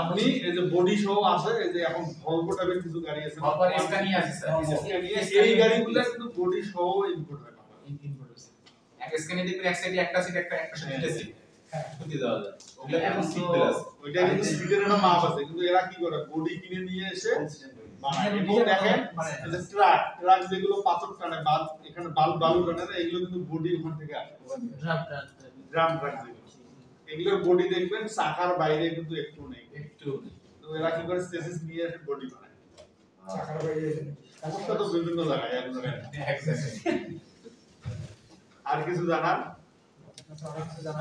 আপনি এই যে বডি সহ আছে, এই যে এখন ভলভো টাইপের কিছু গাড়ি আছে, ভলভো স্কানিয়া আছে স্যার, এই গাড়িগুলো কিন্তু বডি সহ ইনপুট হয় না, ইনপুট আছে। এক স্কানিয়া দেখবেন এক সাইডে একটা সিট, একটা সাইডে সিট ছুটি দেওয়া যায়, ওগুলা এখন সিট বেল আছে, ওইটা কিন্তু সিটের একটা মাপ আছে। কিন্তু এরা কি করে, বডি কিনে নিয়ে এসে বানায়। এবং দেখেন এই যে ট্রাক যেগুলো পাথর টানে, এখানে বালু টানে, এগুলো কিন্তু বডি ওখান থেকে আসে, ড্রাম ট্রাক যেগুলো, এগুলোর বডি দেখবেন চাকার বাইরে কিন্তু একটু নেই। তো এরা কি করে, চেসিস নিয়ে এসে বডি বানায় চাকার বাইরে। সমস্যা তো বিভিন্ন জায়গায়, এক জায়গায়। আর কিছু জানার?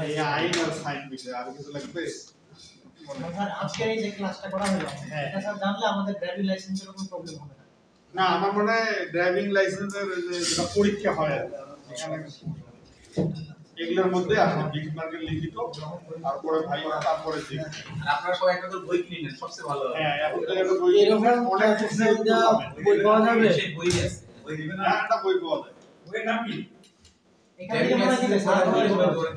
এই আইন আর সাইন বিষয়ে আর কিছু লাগবে? স্যার আজকের এই যে ক্লাসটা করা হলো, এটা স্যার জানলে আমাদের ড্রাইভিং লাইসেন্সের কোনো প্রবলেম হবে না। না, আমার মনে হয় ড্রাইভিং লাইসেন্সের যেটা পরীক্ষা হয় এখানে এগুলোর মধ্যে আপনার 20 মার্কের লিখিত, তারপরে ভাইবা, তারপরে জি। আর আপনারা সবাই একটা করে বই কিনে নেন, সবচেয়ে ভালো হয়। হ্যাঁ, এখন তো একটা বই এরকম অনেক বই পাওয়া যাবে, সেই বই আছে, বই দিবেন না, হ্যাঁ, একটা বই পাওয়া যায়। বইয়ের নাম কি? এখানে থেকে মনে দিবে স্যার বই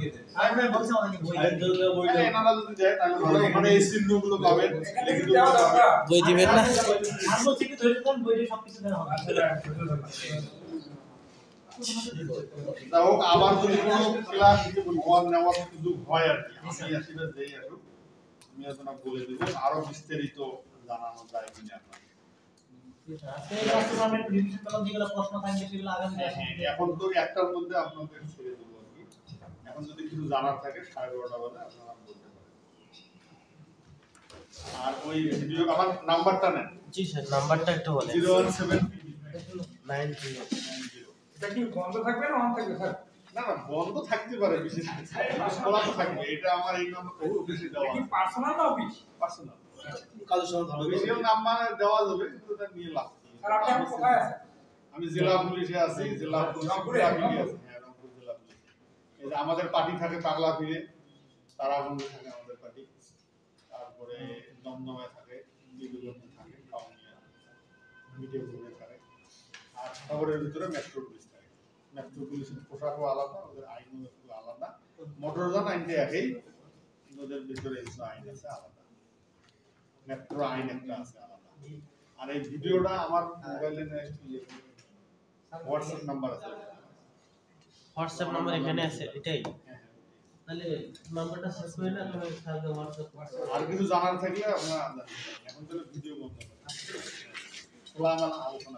দিয়ে দেন। আর আমরা বলছি আমাদের বই মানে এনারা যদি দেয় তাহলে ভালো, মানে এই চিহ্নগুলো পাবেন, লিখিত বই দিবেন না। আর বলছি কি ধরে দেন, বইতে সবকিছু দেওয়া হবে। তাও আবার যদি কোনো ক্লাস ঘর নেওয়ার সুযোগ হয় আর কি, আমি আসলে যেই আসুক আমি আপনাকে বলে দেব, আরো বিস্তারিত জানানো যায় কিনা আপনার। আজকে এই ক্লাসটা আমরা একটু রিভিশন করলাম, যেগুলো প্রশ্ন থাকবে সেগুলো আগামী ক্লাসে এখন তো একটার মধ্যে আপনাদের ছেড়ে দেবো আর কি। এখন যদি কিছু জানার থাকে 12:30 বাজে আপনারা বলতে পারেন। আর ওই ভিডিও আমার নাম্বারটা নেন। জি স্যার, নাম্বারটা একটু বলেন। 01790। এটা কি বন্ধ থাকবে না অন থাকবে স্যার? না না, বন্ধ থাকতে পারে, বিশেষ খোলা তো থাকবে। এটা আমার এই নাম্বার অফিসে দেওয়া আছে। পার্সোনাল না অফিস? পার্সোনাল কাজের সময় ভালো অফিসিয়াল নাম্বার দেওয়া যাবে, কিন্তু এটা নিয়ে লাভ কি? আর আপনি এখন কোথায় আছেন? আমি জেলা পুলিশে আছি, জেলা পুলিশ রংপুরে? আছি। হ্যাঁ, রংপুর জেলা পুলিশ। এই যে আমাদের পার্টি থাকে পাগলা ফিরে, তারাবন্ধে থাকে আমাদের পার্টি, তারপরে দমদমে থাকে, বিলুগঞ্জে থাকে, কাউনিয়া, মিডিয়াপুরে থাকে, আর শহরের ভিতরে মেট্রো পুলিশ থাকে। মেট্রো পুলিশের পোশাকও আলাদা, ওদের আইনও একটু আলাদা। মোটরযান আইনটা একই, ওদের ভিতরে কিছু আইন আছে আলাদা, মেট্রো আইন একটা আছে আলাদা। আর এই ভিডিওটা আমার মোবাইলে হোয়াটসঅ্যাপ নাম্বার আছে। হোয়াটসঅ্যাপ নাম্বার এখানে আছে, এটাই। হ্যাঁ, তাহলে নাম্বারটা সেভ করে না তুমি সাথে হোয়াটসঅ্যাপ আর কিছু জানার থাকলে আপনারা এখন তো ভিডিও বন্ধ খোলা আলোচনা